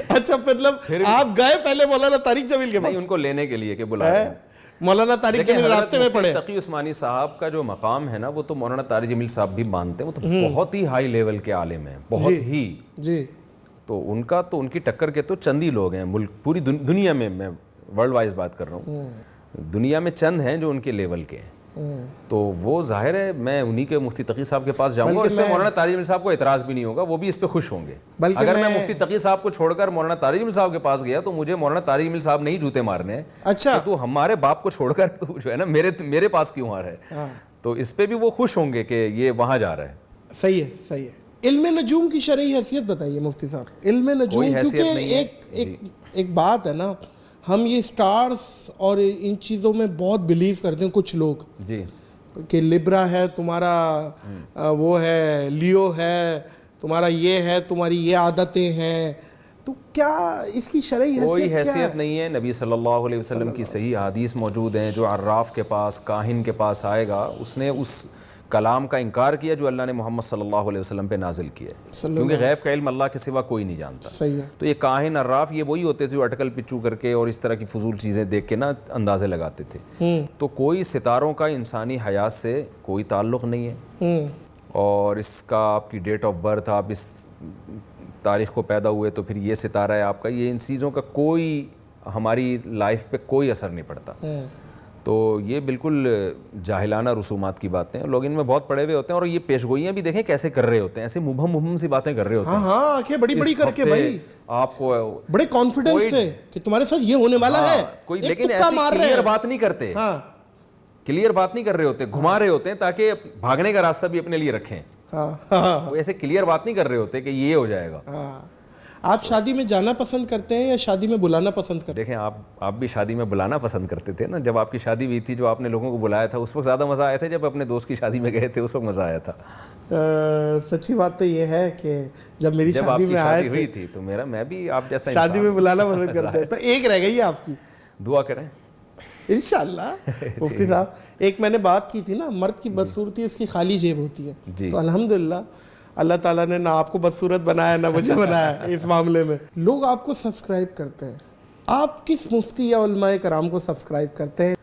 اچھا مطلب آپ گئے پہلے مولانا طارق جمیل کے پاس؟ نہیں, ان کو لینے کے لیے کہ بلا رہے ہیں. مولانا طارق جمیل راستے میں پڑے. تقی عثمانی صاحب کا جو مقام ہے نا, وہ تو مولانا طارق جمیل صاحب بھی مانتے ہیں, وہ تو بہت ہی ہائی لیول کے عالم ہیں, بہت ہی. جی. تو ان کا تو ان کی ٹکر کے تو چند ہی لوگ ہیں ملک, پوری دنیا میں ورلڈ وائز بات کر رہا ہوں, دنیا میں چند ہیں جو ان کے لیول کے ہیں. تو وہ ظاہر ہے میں انہی کے مفتی تقی صاحب کے پاس جاؤں گا, اور اس پہ مولانا طارق جمیل صاحب کو اعتراض بھی نہیں ہوگا, وہ بھی اس پہ خوش ہوں گے. اگر میں مفتی تقی صاحب کو چھوڑ کر مولانا طارق جمیل صاحب کے پاس گیا تو مجھے مولانا طارق جمیل صاحب نہیں جوتے مارنے ہیں. اچھا, تو ہمارے باپ کو چھوڑ کر تو جو ہے نا میرے پاس کیوں آ رہا ہے, تو اس پہ بھی وہ خوش ہوں گے کہ یہ وہاں جا رہا ہے. صحیح ہے, صحیح ہے. علم نجوم کی شرعی حیثیت بتائیے مفتی صاحب. علم نجوم کیونکہ ایک بات ہے نا, ہم یہ سٹارز اور ان چیزوں میں بہت بلیو کرتے ہیں کچھ لوگ, جی, کہ لبرا ہے تمہارا, وہ ہے لیو ہے تمہارا, یہ ہے تمہاری یہ عادتیں ہیں, تو کیا اس کی شرعی حیثیت کوئی حیثیت نہیں ہے. نبی صلی اللہ علیہ وسلم کی صحیح حدیث موجود ہیں, جو عراف کے پاس, کاہن کے پاس آئے گا, اس نے اس کلام کا انکار کیا جو اللہ نے محمد صلی اللہ علیہ وسلم پہ نازل کیا ہے, کیونکہ غیب کا علم اللہ کے سوا کوئی نہیں جانتا. صحیح ہے. تو یہ کاہن عراف یہ وہی ہوتے تھے جو اٹکل پچو کر کے اور اس طرح کی فضول چیزیں دیکھ کے نا اندازے لگاتے تھے. تو کوئی ستاروں کا انسانی حیات سے کوئی تعلق نہیں ہے, اور اس کا آپ کی ڈیٹ آف برتھ, آپ اس تاریخ کو پیدا ہوئے تو پھر یہ ستارہ ہے آپ کا, یہ ان چیزوں کا کوئی ہماری لائف پہ کوئی اثر نہیں پڑتا. تو یہ بالکل جاہلانہ رسومات کی باتیں ہیں, لوگ ان میں بہت پڑے ہوئے ہوتے ہیں, اور یہ پیشگوئیاں بھی دیکھیں کیسے کر رہے ہوتے ہیں, ایسے مبہم سی باتیں کر رہے ہوتے ہیں. ہاں, آنکھیں بڑی بڑی کر کے بھائی آپ کو بڑے کانفیڈنس سے کہ تمہارے ساتھ یہ ہونے والا ہے, کوئی, لیکن ایسی کلیئر بات نہیں کرتے, کلیئر بات نہیں کر رہے ہوتے, گھما رہے ہوتے ہیں تاکہ بھاگنے کا راستہ بھی اپنے لیے رکھیں. وہ ایسے کلیئر بات نہیں کر رہے ہوتے کہ یہ ہو جائے گا. آپ شادی میں جانا پسند کرتے ہیں یا شادی میں بلانا پسند کرتے ہیں؟ دیکھیں آپ بھی شادی میں بلانا پسند کرتے تھے نا, جب آپ کی شادی ہوئی تھی جو آپ نے لوگوں کو بلایا تھا اس وقت زیادہ مزہ آیا تھا, جب اپنے دوست کی شادی میں گئے تھے اس وقت مزہ آیا تھا. سچی بات تو یہ ہے کہ جب میری شادی میں آئے ہوئی تھی تو میں بھی آپ جیسا شادی میں بلانا پسند کرتے ہیں, تو ایک رہ گئی ہے آپ کی, دعا کریں انشاءاللہ. مفتی صاحب ایک میں نے بات کی تھی نا, مرد کی بدصورتی اس کی خالی جیب ہوتی ہے, تو الحمدللہ اللہ تعالیٰ نے نہ آپ کو بدصورت بنایا نہ مجھے بنایا اس معاملے میں. لوگ آپ کو سبسکرائب کرتے ہیں, آپ کس مفتی یا علماء کرام کو سبسکرائب کرتے ہیں؟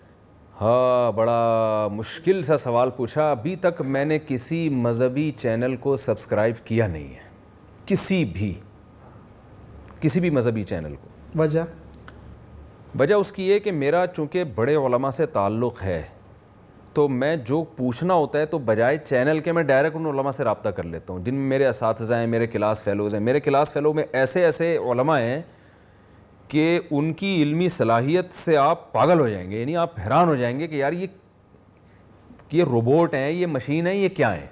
ہاں, بڑا مشکل سا سوال پوچھا. ابھی تک میں نے کسی مذہبی چینل کو سبسکرائب کیا نہیں ہے, کسی بھی مذہبی چینل کو. وجہ اس کی یہ کہ میرا چونکہ بڑے علماء سے تعلق ہے, تو میں جو پوچھنا ہوتا ہے تو بجائے چینل کے میں ڈائریکٹ ان علماء سے رابطہ کر لیتا ہوں جن میں میرے اساتذہ ہیں, میرے کلاس فیلوز ہیں. میرے کلاس فیلو میں ایسے علماء ہیں کہ ان کی علمی صلاحیت سے آپ پاگل ہو جائیں گے, یعنی آپ حیران ہو جائیں گے کہ یار یہ روبوٹ ہیں, یہ مشین ہیں, یہ کیا ہیں.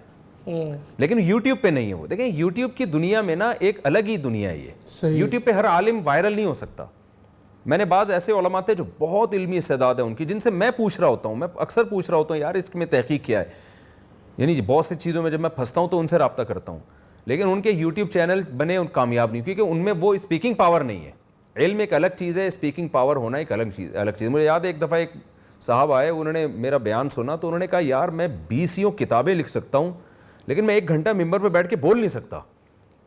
لیکن یوٹیوب پہ نہیں ہے وہ. دیکھیں یوٹیوب کی دنیا میں نا ایک الگ ہی دنیا ہے یہ. یوٹیوب پہ ہر عالم وائرل نہیں ہو سکتا. میں نے بعض ایسے علماء تھے جو بہت علمی استعداد ہے ان کی, جن سے میں پوچھ رہا ہوتا ہوں, میں اکثر پوچھ رہا ہوتا ہوں یار اس میں تحقیق کیا ہے, یعنی بہت سی چیزوں میں جب میں پھنستا ہوں تو ان سے رابطہ کرتا ہوں. لیکن ان کے یوٹیوب چینل بنے ان کامیاب نہیں, کیونکہ ان میں وہ اسپیکنگ پاور نہیں ہے. علم ایک الگ چیز ہے, اسپیکنگ پاور ہونا ایک الگ چیز. مجھے یاد ہے ایک دفعہ ایک صاحب آئے, انہوں نے میرا بیان سنا تو انہوں نے کہا یار میں 20 کتابیں لکھ سکتا ہوں لیکن میں 1 گھنٹہ ممبر پہ بیٹھ کے بول نہیں سکتا.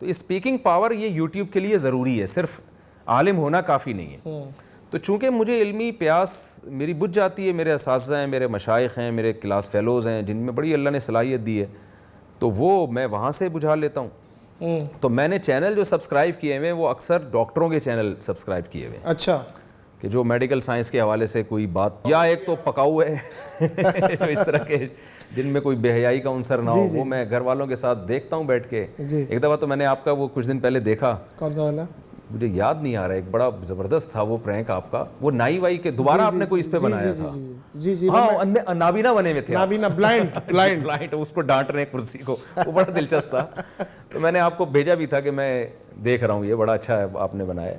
تو اسپیکنگ پاور یہ یوٹیوب کے لیے ضروری ہے, صرف عالم ہونا کافی نہیں ہے. تو چونکہ مجھے علمی پیاس میری بجھ جاتی ہے, میرے اساتذہ ہیں, میرے مشائخ ہیں, میرے کلاس فیلوز ہیں جن میں بڑی اللہ نے صلاحیت دی ہے, تو وہ میں وہاں سے بجھا لیتا ہوں. تو میں نے چینل جو سبسکرائب کیے ہوئے ہیں وہ اکثر ڈاکٹروں کے چینل سبسکرائب کیے ہوئے ہیں اچھا کہ جو میڈیکل سائنس کے حوالے سے کوئی بات, یا ایک تو پکاؤ ہے جو اس طرح کے جن میں کوئی بے حیائی کا عنصر نہ ہو, وہ میں گھر والوں کے ساتھ دیکھتا ہوں بیٹھ کے. ایک دفعہ تو میں نے آپ کا وہ کچھ دن پہلے دیکھا, کون سا والا مجھے یاد نہیں آ رہا, ایک بڑا زبردست تھا وہ پرینک آپ کا, وہ نائی وائی کے دوبارہ آپ نے کوئی اس پہ بنایا تھا. جی جی ہاں نابینا بنے ہوئے تھے, نابینا بلائنڈ اس کو ڈانٹ رہے ہیں کرسی کو, وہ بڑا دلچسپ تھا. تو میں نے آپ کو بھیجا بھی تھا کہ میں دیکھ رہا ہوں, یہ بڑا اچھا ہے آپ نے بنایا.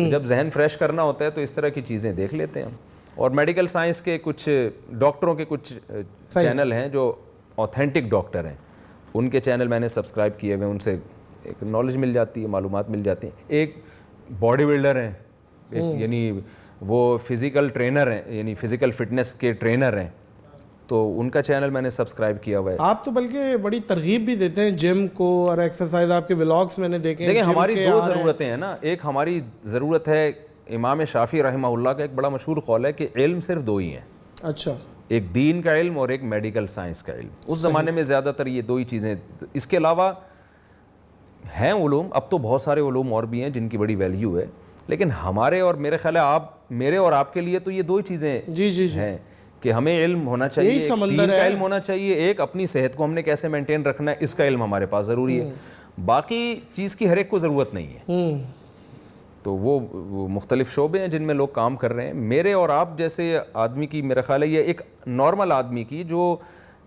جب ذہن فریش کرنا ہوتا ہے تو اس طرح کی چیزیں دیکھ لیتے ہیں. اور میڈیکل سائنس کے کچھ ڈاکٹروں کے کچھ چینل ہیں جو اوتھینٹک ڈاکٹر ہیں, ان کے چینل میں نے سبسکرائب کیے ہوئے, ان سے ایک نالج مل جاتی ہے, معلومات مل جاتی ہیں. ایک باڈی بلڈر ہیں, یعنی وہ فزیکل ٹرینر ہیں, یعنی فزیکل فٹنس کے ٹرینر ہیں, تو ان کا چینل میں نے سبسکرائب کیا ہوا ہے. آپ تو بلکہ بڑی ترغیب بھی دیتے ہیں جم کو اور ایکسرسائز, آپ کے ولاگس میں نے دیکھے ہیں. دیکھیں ہماری دو ضرورتیں ہیں نا, ایک ہماری ضرورت ہے, امام شافعی رحمہ اللہ کا ایک بڑا مشہور قول ہے کہ علم صرف دو ہی ہیں. اچھا, ایک دین کا علم اور ایک میڈیکل سائنس کا علم. اس زمانے میں زیادہ تر یہ دو ہی چیزیں, اس کے علاوہ ہیں علوم, اب تو بہت سارے علوم اور بھی ہیں جن کی بڑی ویلیو ہے, لیکن ہمارے اور میرے خیال ہے میرے اور آپ کے لیے تو یہ دو ہی چیزیں ہیں کہ ہمیں علم ہونا چاہیے, ایک دین کا علم ہونا چاہیے, ایک اپنی صحت کو ہم نے کیسے مینٹین رکھنا ہے اس کا علم ہمارے پاس ضروری ہے. باقی چیز کی ہر ایک کو ضرورت نہیں ہے. تو وہ مختلف شعبے ہیں جن میں لوگ کام کر رہے ہیں. میرے اور آپ جیسے آدمی کی میرا خیال ہے, یہ ایک نارمل آدمی کی جو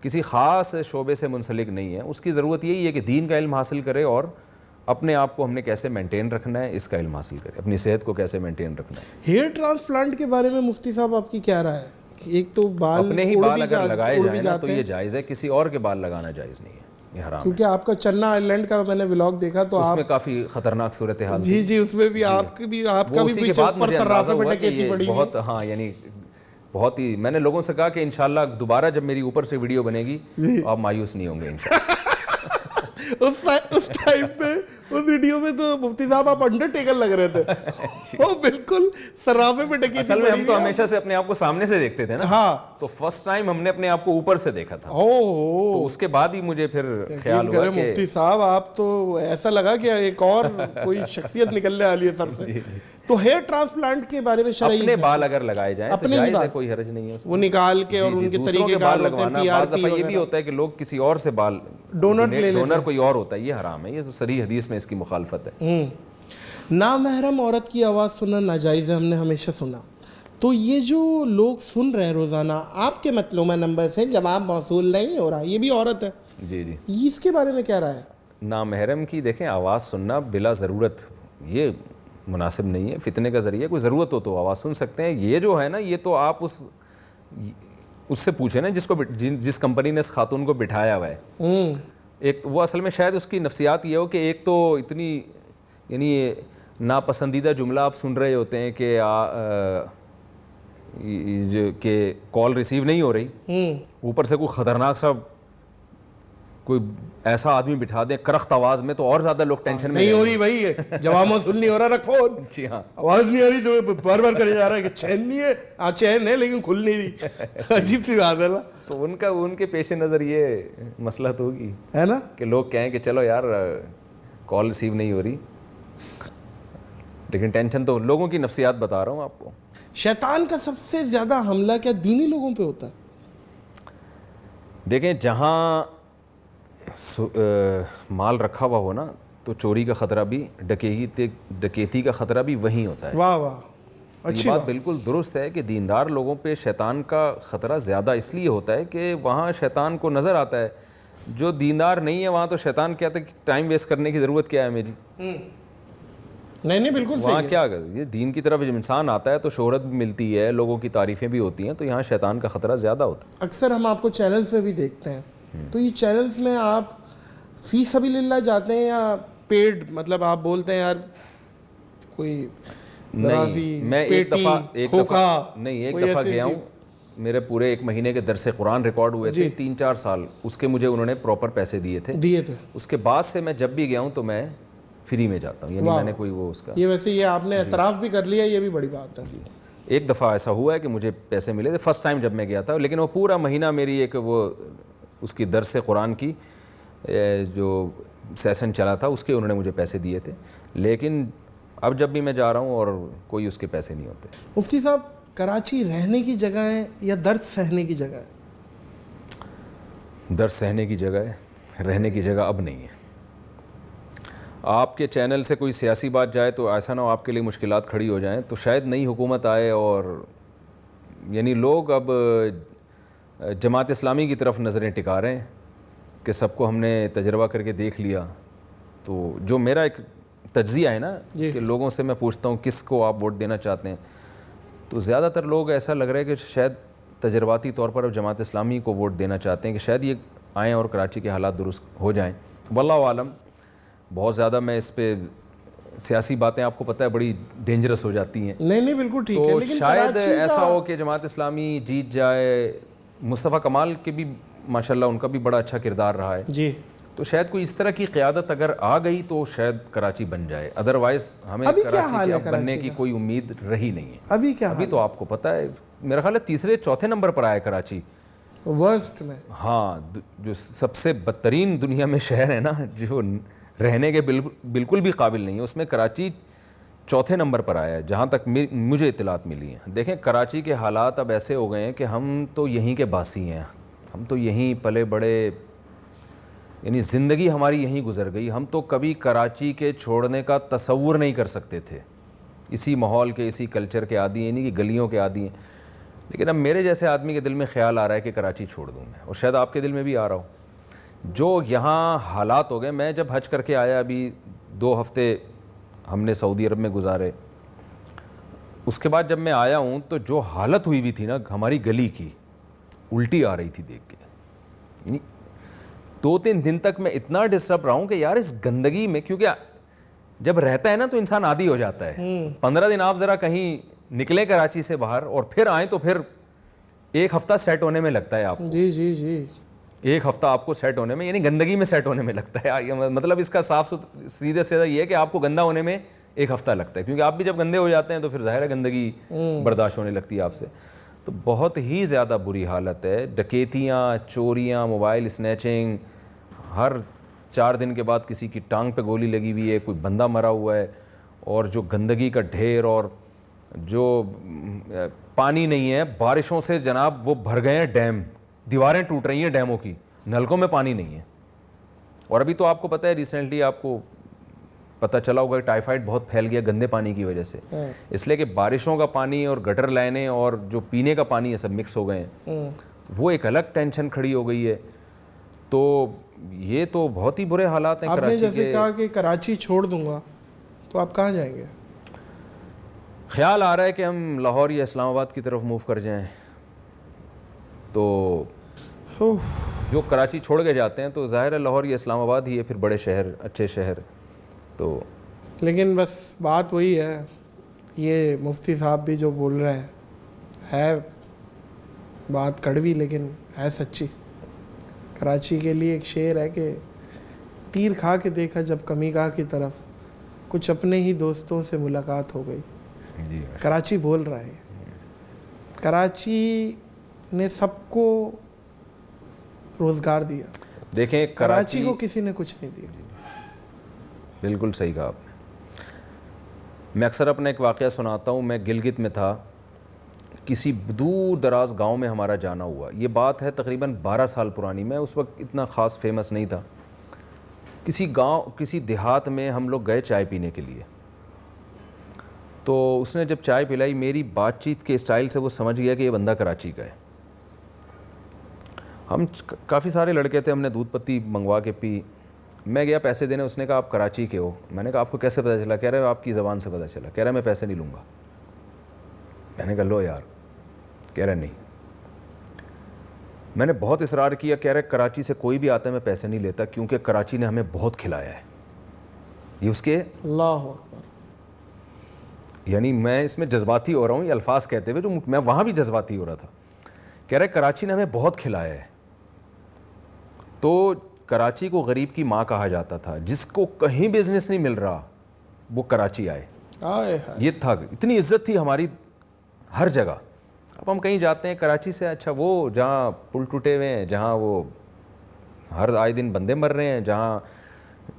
کسی خاص شعبے سے منسلک نہیں ہے, اس کی ضرورت یہی ہے کہ دین کا علم حاصل کرے اور اپنے آپ کو ہم نے کیسے مینٹین رکھنا ہے اس کا علم حاصل کرے, اپنی صحت کو کیسے مینٹین رکھنا ہے. ہیئر ٹرانسپلانٹ کے بارے میں مفتی صاحب آپ کی کیا رائے ہے؟ ایک تو بال اپنے ہی بال اگر لگائے جائیں نا تو یہ جائز ہے, کسی اور کے بال لگانا جائز نہیں ہے, یہ حرام ہے. کیونکہ آپ کا چنا آئلینڈ کا میں نے ولاگ دیکھا تو اس میں کافی خطرناک صورتحال, جی اس میں بھی آپ کا بھی اسی کے بعد مجھے اندازہ ہوا کہ یہ بہت, ہاں یعنی بہت ہی, میں نے لوگوں سے کہا کہ انشاءاللہ دوبارہ جب میری اوپر سے ویڈیو بنے گی آپ مایوس نہیں ہوں گے انشاءاللہ. اس ٹائم پہ اس ویڈیو میں تو مفتی صاحب آپ انڈرٹیکر لگ رہے تھے, وہ بالکل صرافے پہ ڈکی. اصل میں ہم تو ہمیشہ سے اپنے آپ کو سامنے سے دیکھتے تھے نا, ہاں, تو فرسٹ ٹائم ہم نے اپنے آپ کو اوپر سے دیکھا تھا, تو اس کے بعد ہی مجھے پھر خیال ہوا کہ مفتی صاحب آپ تو ایسا لگا کہ ایک اور کوئی شخصیت نکلنے والی ہے سر سے. تو ہیئر ٹرانسپلانٹ کے بارے میں شرعی اپنے بال اگر لگائے جائیں تو جائز ہے, کوئی حرج نہیں ہے, وہ نکال کے اور ان کے طریقے بال لگوانا. بعض دفعہ یہ بھی ہوتا ہے کہ لوگ کسی اور سے بال, ڈونر کوئی اور ہوتا ہے, یہ حرام ہے, یہ تو صریح حدیث میں اس کی مخالفت ہے. نامحرم عورت کی آواز سننا ناجائز ہے, ہم نے ہمیشہ سنا. تو یہ جو لوگ سن رہے ہیں روزانہ آپ کے مطلوبہ نمبر سے جواب موصول نہیں ہو رہا, یہ بھی عورت ہے, جی اس کے بارے میں کیا رائے ہے؟ نامحرم کی دیکھیں آواز سننا بلا ضرورت یہ مناسب نہیں ہے, فتنے کا ذریعہ. کوئی ضرورت ہو تو آواز سن سکتے ہیں. یہ جو ہے نا, یہ تو آپ اس سے پوچھیں نا جس کمپنی نے اس خاتون کو بٹھایا ہوا ہے. ایک وہ اصل میں شاید اس کی نفسیات یہ ہو کہ ایک تو اتنی یعنی ناپسندیدہ جملہ آپ سن رہے ہوتے ہیں کہ کال ریسیو نہیں ہو رہی, اوپر سے کوئی خطرناک سا کوئی ایسا آدمی بٹھا دیں کرخت آواز میں, تو اور زیادہ لوگ ٹینشن میں نہیں ہو رہی بھائی, جواب موصول نہیں ہو رہا, رکھ فون. جی ہاں, آواز نہیں آ رہی تو بار بار کرے جا رہا ہے کہ چین نہیں ہے. ہاں چین ہے لیکن کھل نہیں رہی, عجیب سی بات ہے نا. تو ان کے پیش نظر یہ مسئلہ تو ہوگی ہے نا کہ لوگ کہیں کہ چلو یار کال ریسیو نہیں ہو رہی, لیکن ٹینشن تو لوگوں کی نفسیات بتا رہا ہوں آپ کو. شیطان کا سب سے زیادہ حملہ کیا دینی لوگوں پہ ہوتا ہے؟ دیکھیں جہاں مال رکھا ہوا ہو نا تو چوری کا خطرہ بھی, ڈکیتی کا خطرہ بھی وہیں ہوتا ہے. واہ واہ, یہ بات بالکل درست ہے کہ دیندار لوگوں پہ شیطان کا خطرہ زیادہ اس لیے ہوتا ہے کہ وہاں شیطان کو نظر آتا ہے. جو دیندار نہیں ہے وہاں تو شیطان کہتا ہے کہ ٹائم ویسٹ کرنے کی ضرورت کیا ہے میری. نہیں بالکل صحیح. وہاں کیا یہ دین کی طرف جب انسان آتا ہے تو شہرت بھی ملتی ہے, لوگوں کی تعریفیں بھی ہوتی ہیں, تو یہاں شیطان کا خطرہ زیادہ ہوتا ہے. اکثر ہم آپ کو چینلز میں بھی دیکھتے ہیں, تو یہ چینلز میں آپ فی سبیل اللہ جاتے ہیں یا پیڈ, مطلب آپ بولتے ہیں یار کوئی نہیں, میں ایک دفعہ گیا ہوں, میرے پورے 1 مہینے کے درس قرآن ریکارڈ ہوئے تھے 3-4 سال, اس کے مجھے انہوں نے پراپر پیسے دیے تھے. اس کے بعد سے میں جب بھی گیا ہوں تو میں فری میں جاتا ہوں, یعنی میں نے کوئی وہ اس کا, یہ ویسے یہ آپ نے اعتراف بھی کر لیا, یہ بھی بڑی بات ہے. ایک دفعہ ایسا ہوا ہے کہ مجھے پیسے ملے تھے فرسٹ ٹائم جب میں گیا تھا, لیکن وہ پورا مہینہ میری ایک وہ اس کی درس قرآن کی جو سیشن چلا تھا اس کے انہوں نے مجھے پیسے دیے تھے, لیکن اب جب بھی میں جا رہا ہوں اور کوئی اس کے پیسے نہیں ہوتے. مفتی صاحب, کراچی رہنے کی جگہ ہے یا درد سہنے کی جگہ ہے؟ درد سہنے کی جگہ ہے, رہنے کی جگہ اب نہیں ہے. آپ کے چینل سے کوئی سیاسی بات جائے تو ایسا نہ ہو آپ کے لیے مشکلات کھڑی ہو جائیں, تو شاید نئی حکومت آئے اور یعنی لوگ اب جماعت اسلامی کی طرف نظریں ٹکا رہے ہیں کہ سب کو ہم نے تجربہ کر کے دیکھ لیا. تو جو میرا ایک تجزیہ ہے نا کہ لوگوں سے میں پوچھتا ہوں کس کو آپ ووٹ دینا چاہتے ہیں, تو زیادہ تر لوگ ایسا لگ رہا ہے کہ شاید تجرباتی طور پر اب جماعت اسلامی کو ووٹ دینا چاہتے ہیں کہ شاید یہ آئیں اور کراچی کے حالات درست ہو جائیں. واللہ عالم, بہت زیادہ میں اس پہ سیاسی باتیں آپ کو پتہ ہے بڑی ڈینجرس ہو جاتی ہیں. نہیں بالکل ٹھیک ہے, تو لیکن شاید ایسا ہو کہ جماعت اسلامی جیت جائے. مصطفیٰ کمال کے بھی ماشاءاللہ ان کا بھی بڑا اچھا کردار رہا ہے جی, تو شاید کوئی اس طرح کی قیادت اگر آ گئی تو شاید کراچی بن جائے. ادروائز ہمیں ابھی کیا کراچی حال کے ہے اب بننے کی کوئی امید رہی نہیں ہے. ابھی کیا ابھی تو آپ کو پتہ ہے میرا خیال ہے تیسرے چوتھے نمبر پر آیا کراچی ورسٹ میں. ہاں, جو سب سے بدترین دنیا میں شہر ہے نا جو رہنے کے بالکل بھی قابل نہیں ہے, اس میں کراچی چوتھے نمبر پر آیا ہے جہاں تک مجھے اطلاعات ملی ہیں. دیکھیں کراچی کے حالات اب ایسے ہو گئے ہیں کہ ہم تو یہیں کے باسی ہیں, ہم تو یہیں پلے بڑے, یعنی زندگی ہماری یہیں گزر گئی. ہم تو کبھی کراچی کے چھوڑنے کا تصور نہیں کر سکتے تھے, اسی ماحول کے اسی کلچر کے عادی ہیں, یعنی کہ گلیوں کے عادی ہیں. لیکن اب میرے جیسے آدمی کے دل میں خیال آ رہا ہے کہ کراچی چھوڑ دوں میں, اور شاید آپ کے دل میں بھی آ رہا ہو. جو یہاں حالات ہو گئے, میں جب حج کر کے آیا ابھی 2 ہفتے ہم نے سعودی عرب میں گزارے, اس کے بعد جب میں آیا ہوں تو جو حالت ہوئی تھی نا ہماری گلی کی, الٹی آ رہی تھی دیکھ کے. یعنی 2-3 دن تک میں اتنا ڈسٹرب رہا ہوں کہ یار اس گندگی میں, کیونکہ جب رہتا ہے نا تو انسان عادی ہو جاتا ہے. 15 دن آپ ذرا کہیں نکلیں کراچی سے باہر اور پھر آئیں تو پھر 1 ہفتہ سیٹ ہونے میں لگتا ہے آپ کو. جی 1 ہفتہ آپ کو سیٹ ہونے میں, یعنی گندگی میں سیٹ ہونے میں لگتا ہے. مطلب اس کا صاف سیدھے سیدھا یہ ہے کہ آپ کو گندا ہونے میں 1 ہفتہ لگتا ہے, کیونکہ آپ بھی جب گندے ہو جاتے ہیں تو پھر ظاہر ہے گندگی برداشت ہونے لگتی ہے آپ سے. تو بہت ہی زیادہ بری حالت ہے. ڈکیتیاں, چوریاں, موبائل اسنیچنگ, ہر 4 دن کے بعد کسی کی ٹانگ پہ گولی لگی ہوئی ہے, کوئی بندہ مرا ہوا ہے, اور جو گندگی کا ڈھیر, اور جو پانی نہیں ہے بارشوں سے جناب وہ بھر گئے ہیں ڈیم, دیواریں ٹوٹ رہی ہیں ڈیموں کی, نلکوں میں پانی نہیں ہے. اور ابھی تو آپ کو پتہ ہے ریسنٹلی آپ کو پتہ چلا ہوگا ٹائیفائڈ بہت پھیل گیا گندے پانی کی وجہ سے, اس لیے کہ بارشوں کا پانی اور گٹر لائنیں اور جو پینے کا پانی ہے سب مکس ہو گئے ہیں. وہ ایک الگ ٹینشن کھڑی ہو گئی ہے. تو یہ تو بہت ہی برے حالات ہیں. آپ نے جیسے کہا کہ کراچی چھوڑ دوں گا, تو آپ کہاں جائیں گے؟ خیال آ رہا ہے کہ ہم لاہور یا اسلام آباد کی طرف موو کر جائیں. تو جو کراچی چھوڑ کے جاتے ہیں تو ظاہر ہے لاہور یا اسلام آباد ہی ہے پھر بڑے شہر, اچھے شہر. تو لیکن بس بات وہی ہے, یہ مفتی صاحب بھی جو بول رہے ہیں ہے بات کڑوی لیکن ہے سچی. کراچی کے لیے ایک شعر ہے کہ تیر کھا کے دیکھا جب کمی گاہ کی طرف, کچھ اپنے ہی دوستوں سے ملاقات ہو گئی. جی کراچی بول رہا ہے. کراچی نے سب کو روزگار دیا, دیکھیں کراچی کو کسی نے کچھ نہیں دیا. بالکل صحیح کہا آپ نے. میں اکثر اپنا ایک واقعہ سناتا ہوں. میں گلگت میں تھا, کسی دور دراز گاؤں میں ہمارا جانا ہوا. یہ بات ہے تقریباً 12 سال پرانی. میں اس وقت اتنا خاص فیمس نہیں تھا. کسی گاؤں, کسی دیہات میں ہم لوگ گئے چائے پینے کے لیے. تو اس نے جب چائے پلائی, میری بات چیت کے اسٹائل سے وہ سمجھ گیا کہ یہ بندہ کراچی کا ہے. ہم کافی سارے لڑکے تھے, ہم نے دودھ پتی منگوا کے پی. میں گیا پیسے دینے, اس نے کہا آپ کراچی کے ہو. میں نے کہا آپ کو کیسے پتہ چلا؟ کہہ رہے آپ کی زبان سے پتہ چلا. کہہ رہا میں پیسے نہیں لوں گا. میں نے کہا لو یار. کہہ رہے نہیں. میں نے بہت اصرار کیا. کہہ رہے کراچی سے کوئی بھی آتا ہے میں پیسے نہیں لیتا, کیونکہ کراچی نے ہمیں بہت کھلایا ہے. یہ اس کے اللہ اکبر. یعنی میں اس میں جذباتی ہو رہا ہوں یہ الفاظ کہتے ہوئے, جو میں وہاں بھی جذباتی ہو رہا تھا. کہہ رہے کراچی نے ہمیں بہت کھلایا ہے. تو کراچی کو غریب کی ماں کہا جاتا تھا. جس کو کہیں بزنس نہیں مل رہا وہ کراچی آئے. یہ تھا, اتنی عزت تھی ہماری ہر جگہ. اب ہم کہیں جاتے ہیں کراچی سے, اچھا وہ جہاں پل ٹوٹے ہوئے ہیں, جہاں وہ ہر آئے دن بندے مر رہے ہیں, جہاں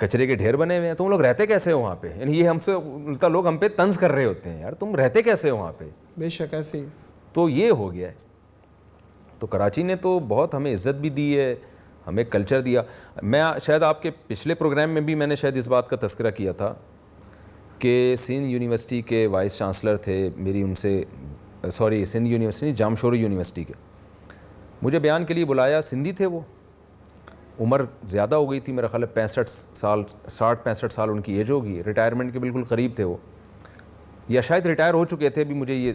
کچرے کے ڈھیر بنے ہوئے ہیں, تم لوگ رہتے کیسے ہو وہاں پہ؟ یعنی یہ ہم سے الٹا لوگ ہم پہ طنز کر رہے ہوتے ہیں, یار تم رہتے کیسے ہو وہاں پہ. بے شک ایسے ہی. تو یہ ہو گیا ہے. تو کراچی نے تو بہت ہمیں عزت بھی دی ہے, ہمیں کلچر دیا. میں شاید آپ کے پچھلے پروگرام میں بھی میں نے شاید اس بات کا تذکرہ کیا تھا کہ سندھ یونیورسٹی کے وائس چانسلر تھے میری, ان سے سندھ یونیورسٹی نہیں, جامشورو یونیورسٹی کے, مجھے بیان کے لیے بلایا. سندھی تھے, وہ عمر زیادہ ہو گئی تھی, میرا خیال ہے 65 سال ان کی ایج ہوگی, ریٹائرمنٹ کے بالکل قریب تھے وہ, یا شاید ریٹائر ہو چکے تھے بھی, مجھے یہ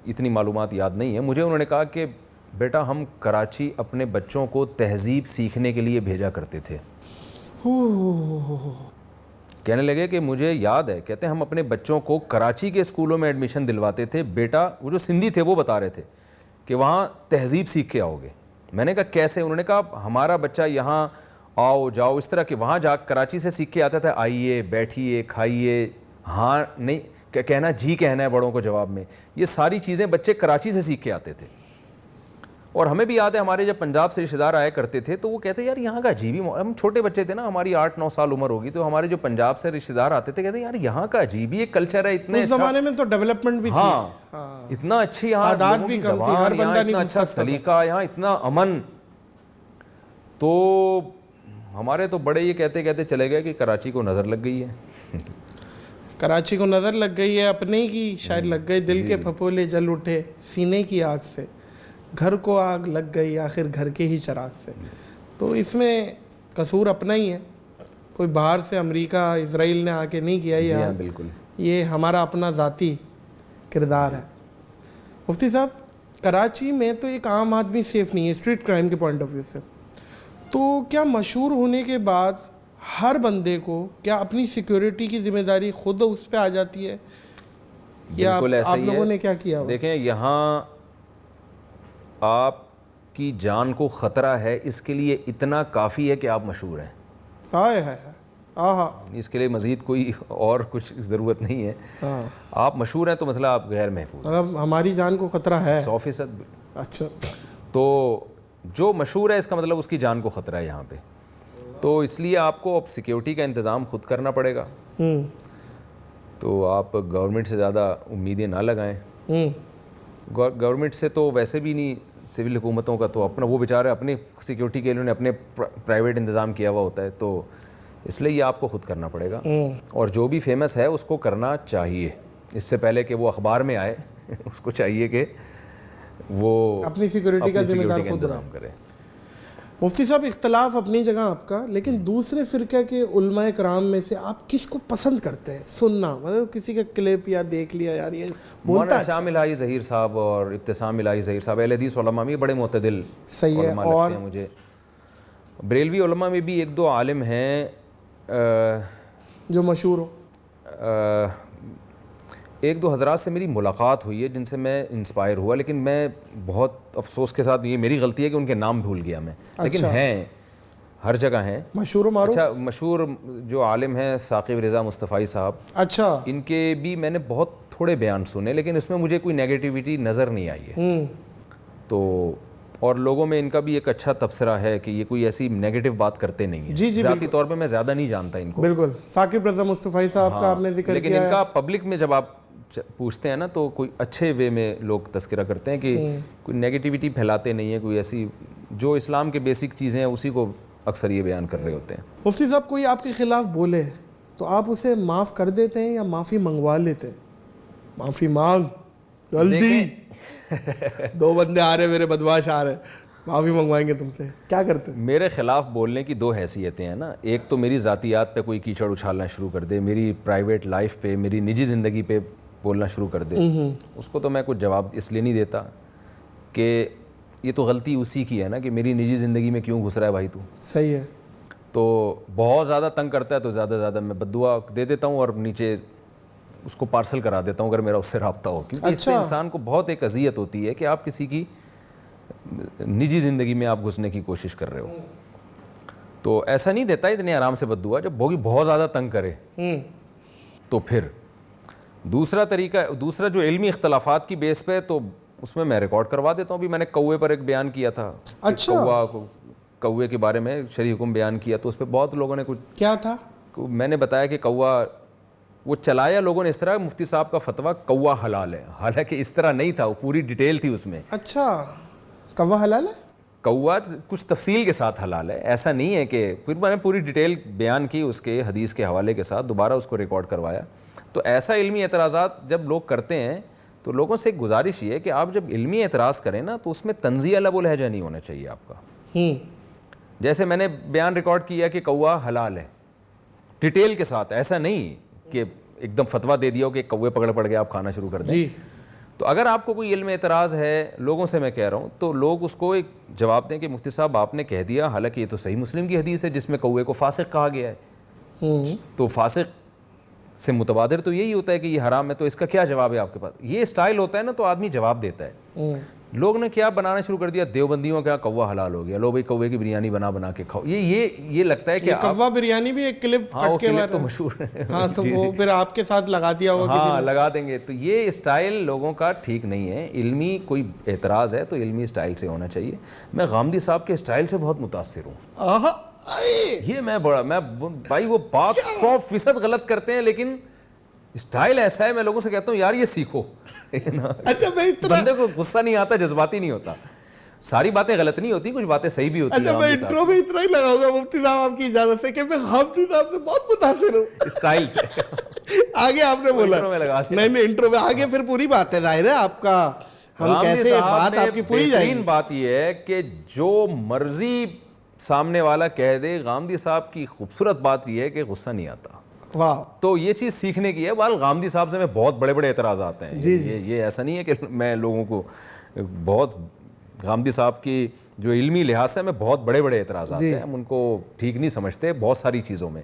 اتنی معلومات یاد نہیں ہے. مجھے انہوں نے کہا کہ بیٹا ہم کراچی اپنے بچوں کو تہذیب سیکھنے کے لیے بھیجا کرتے تھے. کہنے لگے کہ مجھے یاد ہے, کہتے ہیں ہم اپنے بچوں کو کراچی کے اسکولوں میں ایڈمیشن دلواتے تھے. بیٹا, وہ جو سندھی تھے وہ بتا رہے تھے کہ وہاں تہذیب سیکھ کے آؤ گے. میں نے کہا کیسے؟ انہوں نے کہا ہمارا بچہ یہاں آؤ جاؤ اس طرح کے, وہاں جا کراچی سے سیکھ کے آتا تھا آئیے بیٹھیے کھائیے, ہاں نہیں کہنا, جی کہنا ہے بڑوں کو جواب میں, یہ ساری چیزیں بچے کراچی سے سیکھ کے آتے تھے. اور ہمیں بھی یاد ہے ہمارے جب پنجاب سے رشتہ دار آیا کرتے تھے تو وہ کہتے یار یہاں کا عجیب ہی, ہم چھوٹے بچے تھے نا, ہماری 8-9 سال عمر ہوگی, تو ہمارے جو پنجاب سے رشتہ دار آتے تھے کہتے یار یہاں کا عجیب ہی ایک کلچر ہے, اتنے اس زمانے میں تو ڈیولپمنٹ بھی تھی, ہاں اتنا اچھی یہاں لوگوں کی زبان, یہاں اتنا اچھا سلیقہ, یہاں اتنا امن. تو ہمارے تو بڑے یہ کہتے کہتے چلے گئے کہ کراچی کو نظر لگ گئی ہے. کراچی کو نظر لگ گئی ہے, اپنے کی شاید لگ گئی, دل کے پھپھولے جل اٹھے سینے کی آگ سے, گھر کو آگ لگ گئی آخر گھر کے ہی چراغ سے. تو اس میں قصور اپنا ہی ہے, کوئی باہر سے امریکہ اسرائیل نے آ کے نہیں کیا, یہ بالکل یہ ہمارا اپنا ذاتی کردار ہے. مفتی صاحب, کراچی میں تو ایک عام آدمی سیف نہیں ہے اسٹریٹ کرائم کے پوائنٹ آف ویو سے, تو کیا مشہور ہونے کے بعد ہر بندے کو کیا اپنی سیکیورٹی کی ذمہ داری خود اس پہ آ جاتی ہے, یا آپ لوگوں نے کیا کیا؟ دیکھیں یہاں آپ کی جان کو خطرہ ہے, اس کے لیے اتنا کافی ہے کہ آپ مشہور ہیں. اس کے لیے مزید کوئی اور کچھ ضرورت نہیں ہے. آپ مشہور ہیں تو مسئلہ آپ غیر محفوظ, ہماری جان کو خطرہ ہے 100%. اچھا, تو جو مشہور ہے اس کا مطلب اس کی جان کو خطرہ ہے یہاں پہ, تو اس لیے آپ کو اب سیکیورٹی کا انتظام خود کرنا پڑے گا. تو آپ گورنمنٹ سے زیادہ امیدیں نہ لگائیں. گورنمنٹ سے تو ویسے بھی نہیں, سول حکومتوں کا تو اپنا, وہ بیچارے اپنی سیکیورٹی کے لیے انہوں نے اپنے پرائیویٹ انتظام کیا ہوا ہوتا ہے, تو اس لیے یہ آپ کو خود کرنا پڑے گا. اور جو بھی فیمس ہے اس کو کرنا چاہیے, اس سے پہلے کہ وہ اخبار میں آئے اس کو چاہیے کہ وہ اپنی سیکیورٹی کا ذمہ دار خود کرے. مفتی صاحب, اختلاف اپنی جگہ آپ کا, لیکن دوسرے فرقہ کے علماء کرام میں سے آپ کس کو پسند کرتے ہیں سننا؟ مطلب کسی کا کلپ یا دیکھ لیا یار یہ مولانا شامل الہی ظہیر صاحب اور ابتسام الہی ظہیر صاحب, اہل حدیث علماء میں بڑے معتدل علماء لگتے ہیں مجھے. بریلوی علماء میں بھی 1-2 عالم ہیں جو مشہور ہو. 1-2 حضرات سے میری ملاقات ہوئی ہے جن سے میں انسپائر ہوا, لیکن میں بہت افسوس کے ساتھ, یہ میری غلطی ہے کہ ان کے نام بھول گیا میں, لیکن ہیں ہر جگہ ہیں مشہور و معروف. اچھا, مشہور جو عالم ہیں ثاقب رضا مصطفی صاحب, اچھا, ان کے بھی میں نے بہت تھوڑے بیان سنے, لیکن اس میں مجھے کوئی نیگیٹیوٹی نظر نہیں آئی ہے. تو اور لوگوں میں ان کا بھی ایک اچھا تبصرہ ہے کہ یہ کوئی ایسی نیگیٹو بات کرتے نہیں ہیں. ذاتی طور پہ میں زیادہ نہیں جانتا ان کو. بالکل, ثاقب رضا مصطفی صاحب کا آپ نے ذکر کیا, لیکن ان کا پبلک میں جب آپ پوچھتے ہیں نا تو کوئی اچھے وے میں لوگ تذکرہ کرتے ہیں کہ کوئی نیگیٹیوٹی پھیلاتے نہیں ہیں, کوئی ایسی جو اسلام کے بیسک چیزیں ہیں اسی کو اکثر یہ بیان کر رہے ہوتے ہیں. مفتی صاحب, کوئی آپ کے خلاف بولے تو آپ اسے معاف کر دیتے ہیں یا معافی منگوا لیتے ہیں؟ معافی مانگ جلدی, 2 بندے آ رہے میرے بدماش آ رہے, معافی منگوائیں گے تم سے, کیا کرتے ہیں؟ میرے خلاف بولنے کی 2 حیثیتیں ہیں نا. ایک تو میری ذاتیات پہ کوئی کیچڑ اچھالنا شروع کر دے, میری پرائیویٹ لائف پہ, میری نجی زندگی پہ بولنا شروع کر دے, اس کو تو میں کچھ جواب اس لیے نہیں دیتا کہ یہ تو غلطی اسی کی ہے نا کہ میری نجی زندگی میں کیوں گھس رہا ہے بھائی تو. صحیح ہے. تو بہت زیادہ تنگ کرتا ہے تو زیادہ میں بد دعا دے دیتا ہوں اور نیچے اس کو پارسل کرا دیتا ہوں اگر میرا اس سے رابطہ ہو, کیونکہ اس سے انسان کو بہت ایک اذیت ہوتی ہے کہ آپ کسی کی نجی زندگی میں آپ گھسنے کی کوشش کر رہے ہو. تو ایسا نہیں دیتا اتنے آرام سے بد دعا, جب بہت زیادہ تنگ کرے تو پھر دوسرا طریقہ, دوسرا جو علمی اختلافات کی بیس پہ, تو اس میں ریکارڈ کروا دیتا ہوں. ابھی میں نے کوے پر ایک بیان کیا تھا. اچھا, کوا کو کوے کے بارے میں شرعی حکم بیان کیا تو اس پہ بہت لوگوں نے کچھ, کیا تھا؟ میں نے بتایا کہ کوا وہ چلایا لوگوں نے اس طرح, مفتی صاحب کا فتویٰ کوا حلال ہے, حالانکہ اس طرح نہیں تھا, وہ پوری ڈیٹیل تھی اس میں. اچھا کوا حلال ہے؟ کوا کچھ تفصیل کے ساتھ حلال ہے, ایسا نہیں ہے کہ پھر میں نے پوری ڈیٹیل بیان کی اس کے حدیث کے حوالے کے ساتھ, دوبارہ اس کو ریکارڈ کروایا. تو ایسا علمی اعتراضات جب لوگ کرتے ہیں تو لوگوں سے ایک گزارش یہ ہے کہ آپ جب علمی اعتراض کریں نا تو اس میں طنزیہ لب و لہجہ نہیں ہونا چاہیے آپ کا. جیسے میں نے بیان ریکارڈ کیا کہ کوا حلال ہے ڈیٹیل کے ساتھ, ایسا نہیں کہ ایک دم فتویٰ دے دیا ہو کہ کوے پکڑ پڑ گئے آپ کھانا شروع کر دیں. تو اگر آپ کو کوئی علم اعتراض ہے لوگوں سے, میں کہہ رہا ہوں, تو لوگ اس کو ایک جواب دیں کہ مفتی صاحب آپ نے کہہ دیا, حالانکہ یہ تو صحیح مسلم کی حدیث ہے جس میں کوے کو فاسق کہا گیا ہے. تو فاسق سے متبادر تو یہی ہوتا ہے کہ یہ حرام ہے, تو اس کا کیا جواب ہے آپ کے پاس؟ یہ اسٹائل ہوتا ہے نا, تو آدمی جواب دیتا ہے. لوگ نے کیا بنانا شروع کر دیا, دیوبندیوں کا کوا حلال ہو گیا, لو بھائی کوے کی بریانی بنا کے کھاؤ. یہ لگتا ہے کہ کوا بریانی بھی ایک کلپ کٹ کے تو مشہور ہے, ہاں تو وہ پھر آپ کے ساتھ لگا دیا ہوگا. ہاں لگا دیں گے. تو یہ اسٹائل لوگوں کا ٹھیک نہیں ہے. علمی کوئی اعتراض ہے تو علمی اسٹائل سے ہونا چاہیے. میں غامدی صاحب کے اسٹائل سے بہت متاثر ہوں. یہ میں بھائی وہ بات 100% غلط کرتے ہیں لیکن اسٹائل ایسا ہے, میں لوگوں سے کہتا ہوں یار یہ سیکھو. اچھا بندے کو غصہ نہیں آتا, جذباتی نہیں ہوتا. ساری باتیں غلط نہیں ہوتی, کچھ باتیں صحیح بھی ہوتی ہیں. اچھا میں انٹرو میں اتنا ہی لگاؤں گا مفتی صاحب آپ کی اجازت سے کہ میں غامدی صاحب سے بہت متاثر ہوں اسٹائل سے. آگے آپ نے بولا نہیں انٹرو میں, آگے پھر پوری بات ہے, ظاہر ہے آپ کا ہم کیسے بات آپ کی پوری جائے گی. بات یہ ہے کہ جو مرضی سامنے والا کہہ دے, غامدی صاحب کی خوبصورت بات یہ ہے کہ غصہ نہیں آتا. واہ, تو یہ چیز سیکھنے کی ہے. بال غامدی صاحب سے میں بہت بڑے بڑے اعتراضات ہیں. یہ ایسا نہیں ہے کہ میں لوگوں کو بہت, غامدی صاحب کی جو علمی لحاظ سے میں بہت بڑے بڑے اعتراضات ہیں, ہم ان کو ٹھیک نہیں سمجھتے بہت ساری چیزوں میں.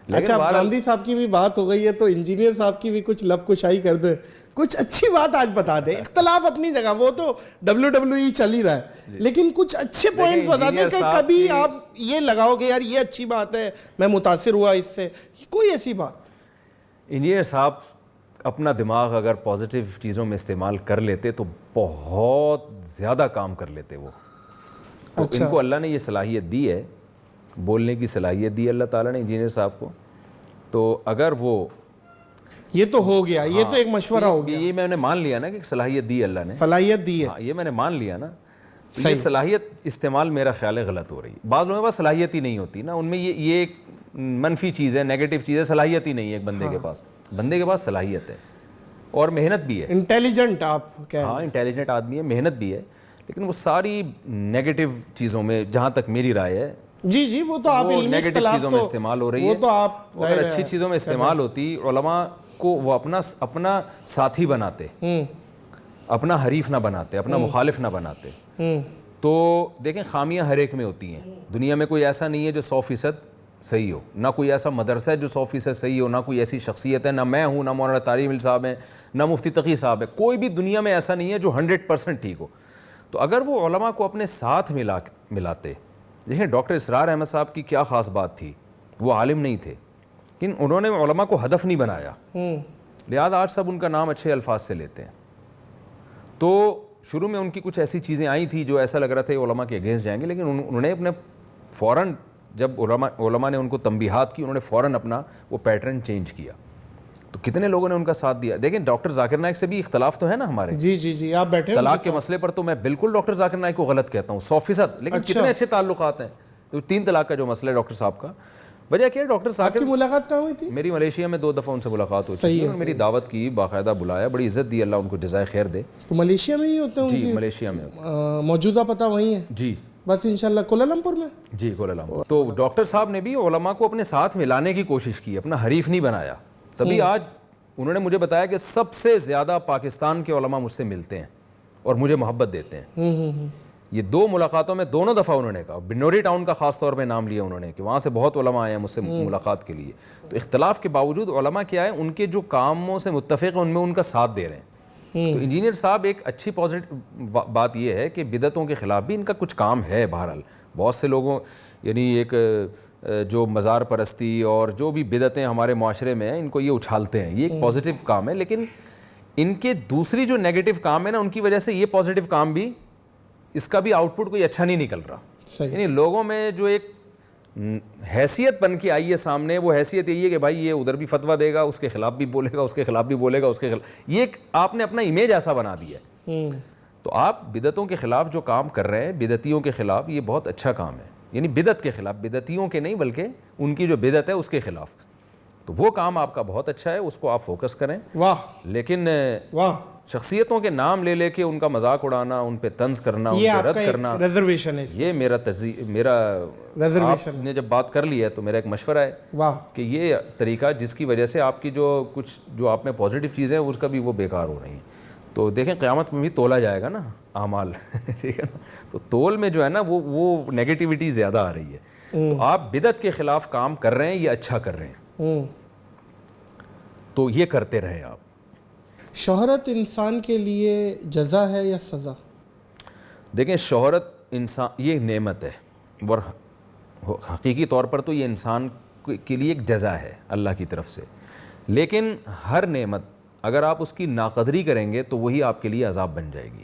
اچھا غامدی صاحب کی بھی بات ہو گئی ہے تو انجینئر صاحب کی بھی کچھ لب کشائی کر دیں, کچھ اچھی بات آج بتا دیں. اختلاف اپنی جگہ, وہ تو WWE چل ہی رہا ہے, لیکن کچھ اچھے پوائنٹس بتا دیں کہ کبھی آپ یہ لگاؤ کہ یار یہ اچھی بات ہے, میں متاثر ہوا اس سے, کوئی ایسی بات. انجینئر صاحب اپنا دماغ اگر پازیٹیو چیزوں میں استعمال کر لیتے تو بہت زیادہ کام کر لیتے وہ. تو ان کو اللہ نے یہ صلاحیت دی ہے, بولنے کی صلاحیت دی اللہ تعالیٰ نے انجینئر صاحب کو. تو اگر وہ یہ تو ہو گیا, یہ تو ایک مشورہ ہو گیا, یہ میں نے مان لیا نا کہ صلاحیت دی اللہ نے, صلاحیت دی ہے, یہ میں نے مان لیا نا. یہ صلاحیت استعمال میرا خیال ہے غلط ہو رہی ہے. بعض لوگوں کے پاس صلاحیت ہی نہیں ہوتی نا, ان میں یہ ایک منفی چیز ہے, نیگیٹو چیز ہے, صلاحیت ہی نہیں ہے ایک بندے کے پاس. بندے کے پاس صلاحیت ہے اور محنت بھی ہے, انٹیلیجنٹ آپ کہہ, ہاں انٹیلیجنٹ آدمی ہے, محنت بھی ہے, لیکن وہ ساری نیگیٹو چیزوں میں, جہاں تک میری رائے ہے, جی وہ تو آپ نیگیٹو چیزوں میں استعمال ہو رہی ہے. وہ تو آپ اگر اچھی چیزوں میں استعمال ہوتی, علماء کو وہ اپنا ساتھی بناتے, اپنا حریف نہ بناتے, اپنا مخالف نہ بناتے. تو دیکھیں خامیاں ہر ایک میں ہوتی ہیں دنیا میں, کوئی ایسا نہیں ہے جو 100% صحیح ہو, نہ کوئی ایسا مدرسہ ہے جو 100% صحیح ہو, نہ کوئی ایسی شخصیت ہے, نہ میں ہوں, نہ مولانا طارق مل صاحب ہیں, نہ مفتی تقی صاحب ہے. کوئی بھی دنیا میں ایسا نہیں ہے جو 100% ٹھیک ہو. تو اگر وہ علماء کو اپنے ساتھ ملاتے, دیکھیں ڈاکٹر اسرار احمد صاحب کی کیا خاص بات تھی, وہ عالم نہیں تھے لیکن انہوں نے علماء کو ہدف نہیں بنایا, لہذا آج سب ان کا نام اچھے الفاظ سے لیتے ہیں. تو شروع میں ان کی کچھ ایسی چیزیں آئی تھی جو ایسا لگ رہا تھا علماء کے اگینسٹ جائیں گے, لیکن انہوں نے اپنے فوراً, جب علماء نے ان کو تنبیہات کی, انہوں نے فوراً اپنا وہ پیٹرن چینج کیا. تو کتنے لوگوں نے ان کا ساتھ دیا. دیکھیں ڈاکٹر ذاکر نائک سے بھی اختلاف تو ہے نا ہمارے, جی آپ بیٹھے طلاق کے مسئلے پر, تو میں بالکل ڈاکٹر ذاکر نائک کو غلط کہتا ہوں 100%, لیکن کتنے اچھے تعلقات ہیں. تو 3 طلاق کا جو مسئلہ ہے ڈاکٹر صاحب کا, وجہ کیا ہے, ڈاکٹر صاحب کی ملاقات کہاں ہوئی تھی؟ میری ملیشیا میں 2 دفعہ ان سے ملاقات ہوئی تھی, میری دعوت کی, باقاعدہ بلایا, بڑی عزت دی, اللہ ان کو جزائے خیر دے. تو ملیشیا میں ہی ہوتے ہیں؟ جی ملیشیا میں, موجودہ پتہ وہیں ہے؟ جی بس انشاءاللہ کوالالمپور میں. جی کوالالمپور. تو ڈاکٹر صاحب نے بھی علماء کو اپنے ساتھ ملانے کی کوشش کی, اپنا حریف نہیں بنایا. تبھی آج انہوں نے مجھے بتایا کہ سب سے زیادہ پاکستان کے علماء مجھ سے ملتے ہیں اور مجھے محبت دیتے ہیں. یہ 2 ملاقاتوں میں دونوں دفعہ انہوں نے کہا, بنوری ٹاؤن کا خاص طور پہ نام لیا انہوں نے کہ وہاں سے بہت علماء آئے ہیں مجھ سے ملاقات کے لیے. تو اختلاف کے باوجود علماء کیا ہے, ان کے جو کاموں سے متفق ہیں ان میں ان کا ساتھ دے رہے ہیں. تو انجینئر صاحب ایک اچھی پازیٹیو بات یہ ہے کہ بدعتوں کے خلاف بھی ان کا کچھ کام ہے. بہرحال بہت سے لوگوں, یعنی ایک جو مزار پرستی اور جو بھی بدعتیں ہمارے معاشرے میں ہیں, ان کو یہ اچھالتے ہیں, یہ ایک پازیٹیو کام ہے. لیکن ان کے دوسری جو نیگیٹو کام ہے نا, ان کی وجہ سے یہ پازیٹیو کام بھی, اس کا بھی آؤٹ پٹ کوئی اچھا نہیں نکل رہا. صحیح. یعنی لوگوں میں جو ایک حیثیت بن کے آئی ہے سامنے, وہ حیثیت یہی ہے کہ بھائی یہ ادھر بھی فتویٰ دے گا, اس کے خلاف بھی بولے گا, اس کے خلاف بھی بولے گا, اس کے خلاف, یہ ایک آپ نے اپنا امیج ایسا بنا دیا ہے. تو آپ بدعتوں کے خلاف جو کام کر رہے ہیں, بدعتیوں کے خلاف, یہ بہت اچھا کام ہے. یعنی بدعت کے خلاف, بدعتیوں کے نہیں بلکہ ان کی جو بدعت ہے اس کے خلاف, تو وہ کام آپ کا بہت اچھا ہے, اس کو آپ فوکس کریں. واہ. لیکن واہ, شخصیتوں کے نام لے لے کے ان کا مذاق اڑانا, ان پہ طنز کرنا, ان یہ پہ آپ رد کا کرنا, ریزرویشن ہے. یہ میرا ریزرویشن آپ نے جب بات کر لی ہے تو میرا ایک مشورہ ہے واہ کہ یہ طریقہ جس کی وجہ سے آپ کی جو کچھ جو آپ میں پازیٹیو چیزیں ہیں اس کا بھی وہ بیکار ہو رہی ہیں. تو دیکھیں قیامت میں بھی تولا جائے گا نا اعمال, ٹھیک ہے نا, تو تول میں جو ہے نا وہ نیگیٹیوٹی زیادہ آ رہی ہے. تو آپ بدعت کے خلاف کام کر رہے ہیں, یہ اچھا کر رہے ہیں, تو یہ کرتے رہیں آپ. شہرت انسان کے لیے جزا ہے یا سزا؟ دیکھیں شہرت انسان یہ نعمت ہے, اور حقیقی طور پر تو یہ انسان کے لیے ایک جزا ہے اللہ کی طرف سے. لیکن ہر نعمت اگر آپ اس کی ناقدری کریں گے تو وہی آپ کے لیے عذاب بن جائے گی.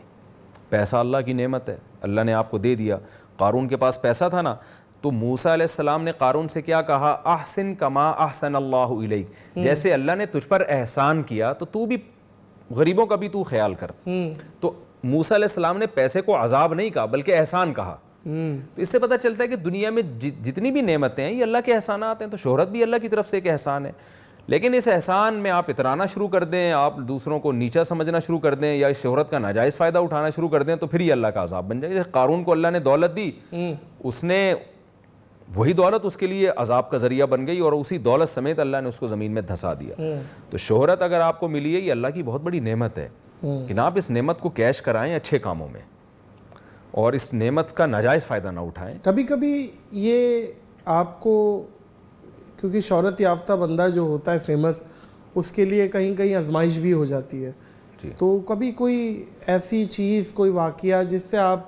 پیسہ اللہ کی نعمت ہے, اللہ نے آپ کو دے دیا. قارون کے پاس پیسہ تھا نا, تو موسیٰ علیہ السلام نے قارون سے کیا کہا, احسن کما احسن اللہ الیک, جیسے اللہ نے تجھ پر احسان کیا تو بھی غریبوں کا بھی تو خیال کر. تو موسیٰ علیہ السلام نے پیسے کو عذاب نہیں کہا بلکہ احسان کہا. تو اس سے پتہ چلتا ہے کہ دنیا میں جتنی بھی نعمتیں ہیں یہ اللہ کے احسانات ہیں. تو شہرت بھی اللہ کی طرف سے ایک احسان ہے, لیکن اس احسان میں آپ اترانا شروع کر دیں, آپ دوسروں کو نیچا سمجھنا شروع کر دیں, یا اس شہرت کا ناجائز فائدہ اٹھانا شروع کر دیں, تو پھر یہ اللہ کا عذاب بن جائے. جیسے قارون کو اللہ نے دولت دی, اس نے وہی دولت اس کے لیے عذاب کا ذریعہ بن گئی, اور اسی دولت سمیت اللہ نے اس کو زمین میں دھسا دیا. تو شہرت اگر آپ کو ملی ہے, یہ اللہ کی بہت بڑی نعمت ہے, کہ آپ اس نعمت کو کیش کرائیں اچھے کاموں میں, اور اس نعمت کا ناجائز فائدہ نہ اٹھائیں. کبھی کبھی یہ آپ کو, کیونکہ شہرت یافتہ بندہ جو ہوتا ہے فیمس, اس کے لیے کہیں کہیں آزمائش بھی ہو جاتی ہے. تو کبھی کوئی ایسی چیز, کوئی واقعہ جس سے آپ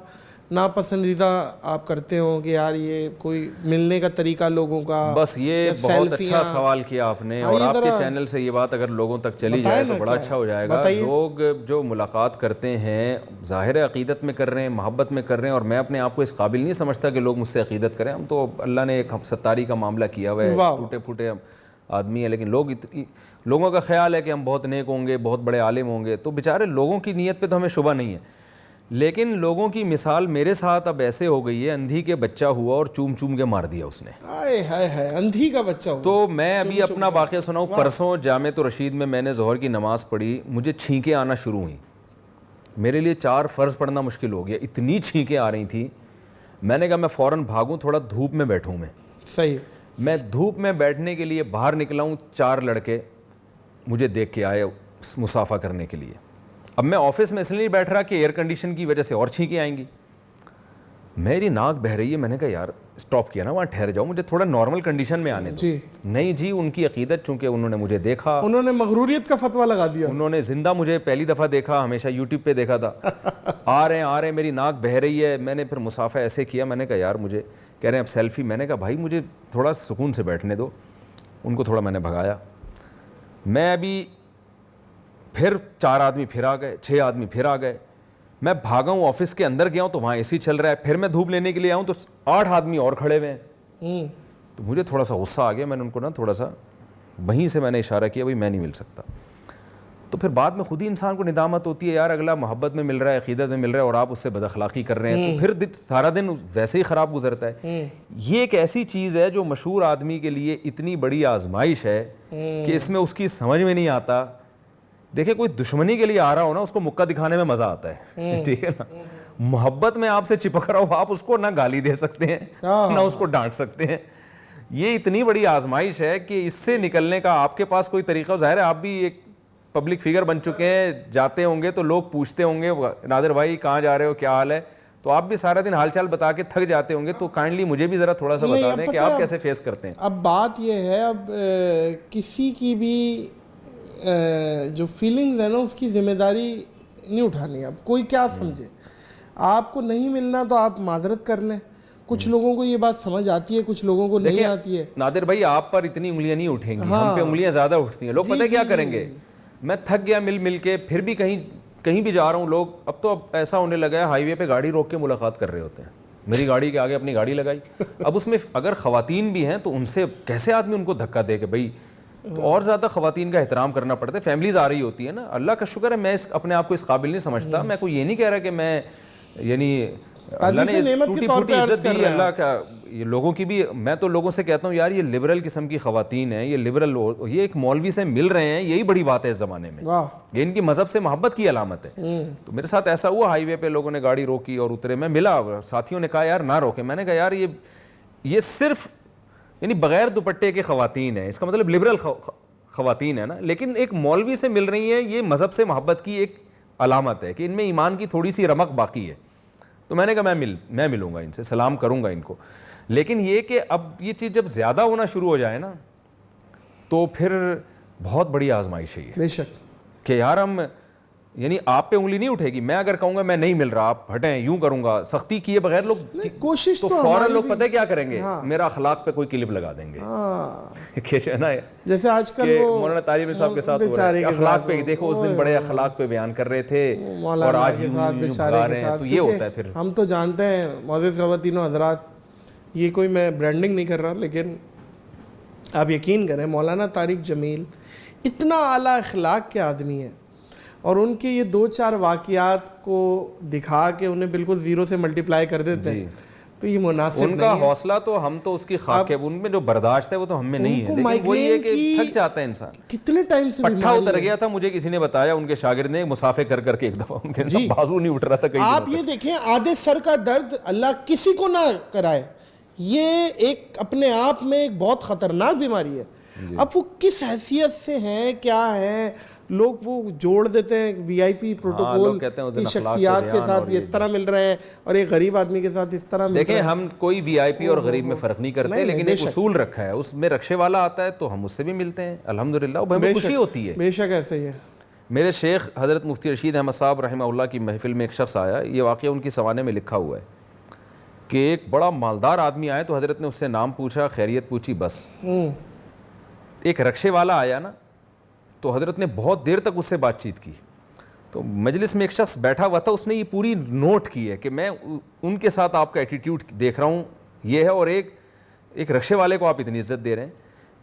ناپسندیدہ آپ کرتے ہوں کہ یار یہ کوئی ملنے کا طریقہ لوگوں کا, بس یہ بہت اچھا سوال کیا آپ نے, اور آپ کے چینل سے یہ بات اگر لوگوں تک چلی جائے تو بڑا اچھا ہو جائے گا. لوگ جو ملاقات کرتے ہیں ظاہر عقیدت میں کر رہے ہیں, محبت میں کر رہے ہیں, اور میں اپنے آپ کو اس قابل نہیں سمجھتا کہ لوگ مجھ سے عقیدت کریں. ہم تو اللہ نے ایک ستاری کا معاملہ کیا ہوا ہے, ٹوٹے پھوٹے آدمی ہیں, لیکن لوگوں کا خیال ہے کہ ہم بہت نیک ہوں گے, بہت بڑے عالم ہوں گے. تو بیچارے لوگوں کی نیت پہ تو ہمیں شبہ نہیں ہے, لیکن لوگوں کی مثال میرے ساتھ اب ایسے ہو گئی ہے, اندھی کے بچہ ہوا اور چوم چوم کے مار دیا اس نے. اندھی کا بچہ ہوا. تو میں ابھی اپنا واقعہ سناؤں. پرسوں جامعۃ الرشید میں نے ظہر کی نماز پڑھی, مجھے چھینکیں آنا شروع ہوئیں. میرے لیے 4 فرض پڑھنا مشکل ہو گیا, اتنی چھینکیں آ رہی تھیں. میں نے کہا میں فوراً بھاگوں, تھوڑا دھوپ میں بیٹھوں. صحیح. میں دھوپ میں بیٹھنے کے لیے باہر نکلا ہوں, 4 لڑکے مجھے دیکھ کے آئے مصافحہ کرنے کے لیے. اب میں آفس میں اس لیے نہیں بیٹھ رہا کہ ایئر کنڈیشن کی وجہ سے اور چھینکیں آئیں گی. میری ناک بہہ رہی ہے. میں نے کہا یار اسٹاپ کیا نا, وہاں ٹھہر جاؤ, مجھے تھوڑا نارمل کنڈیشن میں آنے دو. نہیں جی, ان کی عقیدت, چونکہ انہوں نے مجھے دیکھا, انہوں نے مغروریت کا فتویٰ لگا دیا. انہوں نے زندہ مجھے پہلی دفعہ دیکھا, ہمیشہ یوٹیوب پہ دیکھا تھا. آ رہے ہیں میری ناک بہہ رہی ہے. میں نے پھر مصافحہ ایسے کیا, میں نے کہا یار مجھے, کہہ رہے ہیں اب سیلفی. میں نے کہا بھائی مجھے تھوڑا سکون سے بیٹھنے دو. ان کو تھوڑا میں نے بھگایا. میں ابھی پھر 4 آدمی پھر آ گئے, 6 آدمی پھر آ گئے. میں بھاگا ہوں, آفس کے اندر گیا ہوں تو وہاں اے سی چل رہا ہے. پھر میں دھوپ لینے کے لیے آؤں تو 8 آدمی اور کھڑے ہوئے ہیں. تو مجھے تھوڑا سا غصہ آ گیا. میں نے ان کو نا تھوڑا سا وہیں سے میں نے اشارہ کیا, بھائی میں نہیں مل سکتا. تو پھر بعد میں خود ہی انسان کو ندامت ہوتی ہے, یار اگلا محبت میں مل رہا ہے, عقیدت میں مل رہا ہے, اور آپ اس سے بد اخلاقی کر رہے ہیں, تو پھر سارا دن ویسے ہی خراب گزرتا ہے. یہ ایک ایسی چیز ہے جو مشہور آدمی کے لیے اتنی بڑی آزمائش ہے کہ اس میں اس کی سمجھ میں نہیں آتا. دیکھیں کوئی دشمنی کے لیے آ رہا ہو نا, اس کو مکہ دکھانے میں مزہ آتا ہے, ٹھیک ہے نا. محبت میں آپ سے چپک رہا ہو, آپ اس کو نہ گالی دے سکتے ہیں نہ اس کو ڈانٹ سکتے ہیں. یہ اتنی بڑی آزمائش ہے کہ اس سے نکلنے کا آپ کے پاس کوئی طریقہ, ظاہر ہے آپ بھی ایک پبلک فگر بن چکے ہیں, جاتے ہوں گے تو لوگ پوچھتے ہوں گے نادر بھائی کہاں جا رہے ہو, کیا حال ہے, تو آپ بھی سارا دن حال چال بتا کے تھک جاتے ہوں گے. تو کائنڈلی مجھے بھی ذرا تھوڑا سا بتا دیں کہ آپ کیسے فیس کرتے ہیں. اب بات یہ ہے, اب کسی کی بھی جو فیلنگز ہے نا اس کی ذمہ داری نہیں اٹھانی. اب کوئی کیا سمجھے, آپ کو نہیں ملنا تو آپ معذرت کر لیں. کچھ لوگوں کو یہ بات سمجھ آتی ہے, کچھ لوگوں کو نہیں آتی ہے. نادر بھائی آپ پر اتنی انگلیاں نہیں اٹھیں گی, ہم پہ انگلیاں زیادہ اٹھتی ہیں. لوگ پتہ کیا کریں گے, میں تھک گیا مل کے, پھر بھی کہیں بھی جا رہا ہوں, لوگ اب تو ایسا ہونے لگا ہے ہائی وے پہ گاڑی روک کے ملاقات کر رہے ہوتے ہیں. میری گاڑی کے آگے اپنی گاڑی لگائی. اب اس میں اگر خواتین بھی ہیں تو ان سے کیسے آدمی ان کو دھکا دے کہ بھائی, تو اور زیادہ خواتین کا احترام کرنا پڑتا ہے. فیملیز آ رہی ہوتی ہے نا, اللہ کا شکر ہے میں اپنے آپ کو اس قابل نہیں سمجھتا, میں کوئی یہ نہیں کہہ رہا کہ میں یعنی اللہ نے ٹوٹی پھوٹی عزت دی اللہ کا, یہ لوگوں کی بھی, میں تو لوگوں سے کہتا ہوں یار یہ لبرل قسم کی خواتین ہیں, یہ لبرل, یہ ایک مولوی سے مل رہے ہیں, یہی بڑی بات ہے اس زمانے میں, یہ ان کی مذہب سے محبت کی علامت ہے. تو میرے ساتھ ایسا ہوا, ہائی وے پہ لوگوں نے گاڑی روکی اور اترے, میں ملا, ساتھیوں نے کہا یار نہ روکے, میں نے کہا یار یہ صرف یعنی بغیر دوپٹے کے خواتین ہیں, اس کا مطلب لبرل خواتین ہیں نا, لیکن ایک مولوی سے مل رہی ہیں, یہ مذہب سے محبت کی ایک علامت ہے کہ ان میں ایمان کی تھوڑی سی رمق باقی ہے. تو میں نے کہا میں ملوں گا ان سے, سلام کروں گا ان کو. لیکن یہ کہ اب یہ چیز جب زیادہ ہونا شروع ہو جائے نا تو پھر بہت بڑی آزمائش ہے یہ, بے شک, کہ یار ہم یعنی آپ پہ انگلی نہیں اٹھے گی, میں اگر کہوں گا میں نہیں مل رہا آپ ہٹیں, یوں کروں گا, سختی کیے بغیر لوگ کوشش تو فوراً لوگ پتہ کیا کریں گے, میرا اخلاق پہ کوئی کلپ لگا دیں گے. جیسے آج کل مولانا طالب صاحب کے ساتھ ہو رہا ہے, اخلاق پہ دیکھو, اس دن بڑے اخلاق پہ بیان کر رہے تھے اور آج بھگا رہے ہیں, تو یہ ہوتا ہے. پھر ہم تو جانتے ہیں معزز خواتین و حضرات, یہ کوئی میں برانڈنگ نہیں کر رہا, لیکن آپ یقین کریں مولانا طارق جمیل اتنا اعلیٰ اخلاق کے آدمی ہیں, اور ان کے یہ 2-4 واقعات کو دکھا کے انہیں بالکل زیرو سے ملٹیپلائی کر دیتے ہیں, تو یہ مناسب ان کا حوصلہ تو ہم تو اس کی خاک ہے, ان میں جو برداشت ہے وہ تو ہم میں نہیں ہے, لیکن وہی ہے کہ تھک جاتا ہے انسان. کتنے ٹائم سے پٹھا اتر گیا تھا, مجھے کسی نے بتایا, ان کے شاگرد نے مسافر کر کے ایک دفعہ ان کے بازو نہیں اٹھ رہا تھا کہیں. آپ یہ دیکھیں, آدھے سر کا درد اللہ کسی کو نہ کرائے, یہ ایک اپنے آپ میں ایک بہت خطرناک بیماری ہے. اب وہ کس حیثیت سے ہیں, کیا ہیں, لوگ وہ جوڑ دیتے ہیں وی آئی پی پروٹوکول کی شخصیات کے ساتھ اس طرح مل رہے ہیں, اور ایک غریب آدمی کے ساتھ اس طرح مل رہے ہیں. دیکھیں ہم کوئی وی آئی پی اور غریب میں فرق نہیں کرتے, لیکن ایک اصول رکھا ہے, اس میں رکشے والا آتا ہے تو ہم اس سے بھی ملتے ہیں الحمدللہ, وہ ہمیں خوشی ہوتی ہے. بے شک ایسا ہی ہے. میرے شیخ حضرت مفتی رشید احمد صاحب رحمہ اللہ کی محفل میں ایک شخص آیا, یہ واقعہ ان کی سوانے میں لکھا ہوا ہے کہ ایک بڑا مالدار آدمی آیا تو حضرت نے اس سے نام پوچھا, خیریت پوچھی, بس. ایک رکشے والا آیا نا تو حضرت نے بہت دیر تک اس سے بات چیت کی. تو مجلس میں ایک شخص بیٹھا ہوا تھا, اس نے یہ پوری نوٹ کی ہے کہ میں ان کے ساتھ آپ کا ایٹیٹیوڈ دیکھ رہا ہوں یہ ہے, اور ایک رکشے والے کو آپ اتنی عزت دے رہے ہیں.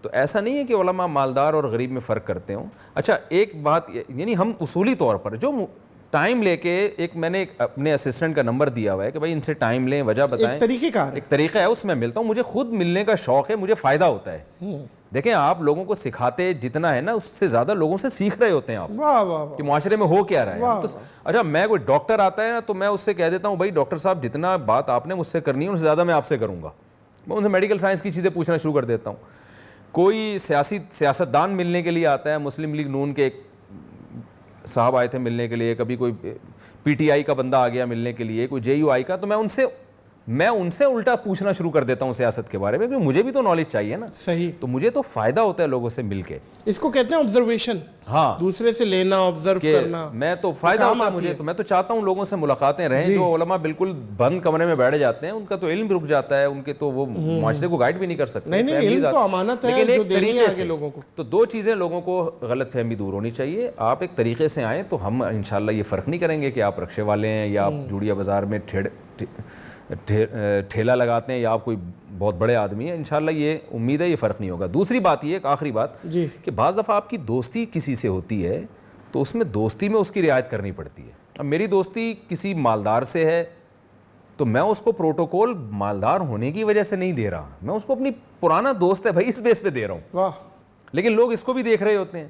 تو ایسا نہیں ہے کہ علماء مالدار اور غریب میں فرق کرتے ہوں. اچھا ایک بات, یعنی ہم اصولی طور پر جو ٹائم لے کے, ایک میں نے اپنے اسسٹنٹ کا نمبر دیا ہوا ہے کہ بھائی ان سے ٹائم لیں, وجہ بتائیں, ایک طریقہ ہے, اس میں ملتا ہوں. مجھے خود ملنے کا شوق ہے, مجھے فائدہ ہوتا ہے. دیکھیں آپ لوگوں کو سکھاتے جتنا ہے نا, اس سے زیادہ لوگوں سے سیکھ رہے ہوتے ہیں آپ کہ معاشرے میں ہو کیا رہا ہے. اچھا میں کوئی ڈاکٹر آتا ہے نا تو میں اس سے کہہ دیتا ہوں بھائی ڈاکٹر صاحب جتنا بات آپ نے مجھ سے کرنی ہے اس سے زیادہ میں آپ سے کروں گا. میں ان سے میڈیکل سائنس کی چیزیں پوچھنا شروع کر دیتا ہوں. کوئی سیاستدان ملنے کے لیے آتا ہے, مسلم لیگ نون کے ایک صاحب آئے تھے ملنے کے لیے, کبھی کوئی پی ٹی آئی کا بندہ آ گیا ملنے کے لیے, کوئی جے یو آئی کا, تو میں ان سے الٹا پوچھنا شروع کر دیتا ہوں سیاست کے بارے میں, کیونکہ مجھے بھی تو نالج چاہیے نا. صحیح. تو مجھے تو فائدہ ہوتا ہے لوگوں سے مل کے, اس کو کہتے ہیں آبزرویشن. ہاں, دوسرے سے لینا, آبزرو کرنا, میں تو فائدہ ہوتا ہے مجھے. تو میں تو چاہتا ہوں لوگوں سے ملاقاتیں رہیں. جو علماء بالکل بند کمرے میں بیٹھ جاتے ہیں ان کا تو علم بھی رک جاتا ہے, ان کے تو وہ معاشرے کو گائیڈ بھی نہیں کر سکتے. نہیں, علم تو امانت ہے جو دینی ہے آگے لوگوں کو. تو 2 چیزیں لوگوں کو غلط فہمی دور ہونی چاہیے. آپ ایک طریقے سے آئیں تو ہم انشاءاللہ یہ فرق نہیں کریں گے کہ آپ رکشے والے ہیں یا آپ جوڑیا بازار میں ٹھیلا لگاتے ہیں یا آپ کوئی بہت بڑے آدمی ہیں. انشاءاللہ یہ امید ہے یہ فرق نہیں ہوگا. دوسری بات یہ, ایک آخری بات, کہ بعض دفعہ آپ کی دوستی کسی سے ہوتی ہے تو اس میں دوستی میں اس کی رعایت کرنی پڑتی ہے. اب میری دوستی کسی مالدار سے ہے تو میں اس کو پروٹوکول مالدار ہونے کی وجہ سے نہیں دے رہا, میں اس کو اپنی پرانا دوست ہے بھائی اس بیس پہ دے رہا ہوں. لیکن لوگ اس کو بھی دیکھ رہے ہوتے ہیں.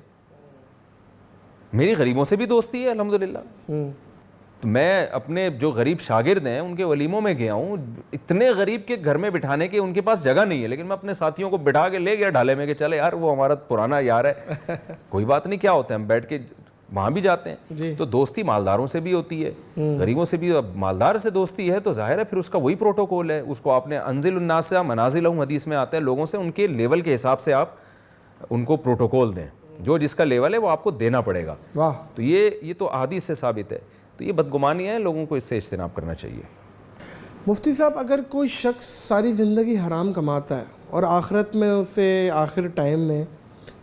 میری غریبوں سے بھی دوستی ہے الحمدللہ. تو میں اپنے جو غریب شاگرد ہیں ان کے ولیموں میں گیا ہوں, اتنے غریب کے گھر میں بٹھانے کے ان کے پاس جگہ نہیں ہے, لیکن میں اپنے ساتھیوں کو بٹھا کے لے گیا ڈھالے میں کہ چلے یار وہ ہمارا پرانا یار ہے, کوئی بات نہیں, کیا ہوتا ہے, ہم بیٹھ کے وہاں بھی جاتے ہیں. تو دوستی مالداروں سے بھی ہوتی ہے, غریبوں سے بھی. اب مالدار سے دوستی ہے تو ظاہر ہے پھر اس کا وہی پروٹوکول ہے, اس کو آپ نے انزل الناس منازلہم حدیث میں آتا ہے, لوگوں سے ان کے لیول کے حساب سے آپ ان کو پروٹوکول دیں, جو جس کا لیول ہے وہ آپ کو دینا پڑے گا. تو یہ تو احادیث سے ثابت ہے. تو یہ بدگمانی ہے, لوگوں کو اس سے اجتناب کرنا چاہیے. مفتی صاحب, اگر کوئی شخص ساری زندگی حرام کماتا ہے اور آخرت میں اسے آخر ٹائم میں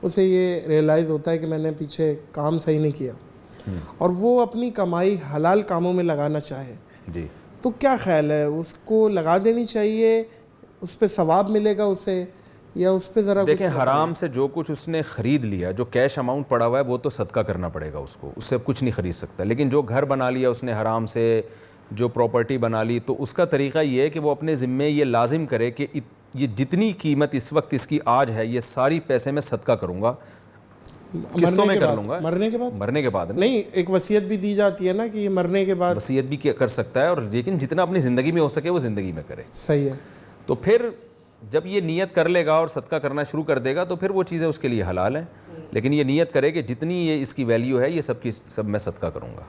اسے یہ ریئلائز ہوتا ہے کہ میں نے پیچھے کام صحیح نہیں کیا, اور وہ اپنی کمائی حلال کاموں میں لگانا چاہے, تو کیا خیال ہے, اس کو لگا دینی چاہیے, اس پہ ثواب ملے گا اسے, یا اس پہ ذرا دیکھیں حرام سے جو کچھ اس نے خرید لیا, جو کیش اماؤنٹ پڑا ہوا ہے وہ تو صدقہ کرنا پڑے گا اس کو, اس سے کچھ نہیں خرید سکتا. لیکن جو گھر بنا لیا اس نے حرام سے, جو پراپرٹی بنا لی, تو اس کا طریقہ یہ ہے کہ وہ اپنے ذمے یہ لازم کرے کہ یہ جتنی قیمت اس وقت اس کی آج ہے یہ ساری پیسے میں صدقہ کروں گا, قسطوں میں کر لوں گا. مرنے کے بعد نہیں, ایک وصیت بھی دی جاتی ہے نا کہ یہ مرنے کے بعد وصیت بھی کر سکتا ہے, اور لیکن جتنا اپنی زندگی میں ہو سکے وہ زندگی میں کرے. صحیح ہے. تو پھر جب یہ نیت کر لے گا اور صدقہ کرنا شروع کر دے گا تو پھر وہ چیزیں اس کے لیے حلال ہیں. لیکن یہ نیت کرے کہ جتنی یہ اس کی ویلیو ہے یہ سب کی سب میں صدقہ کروں گا.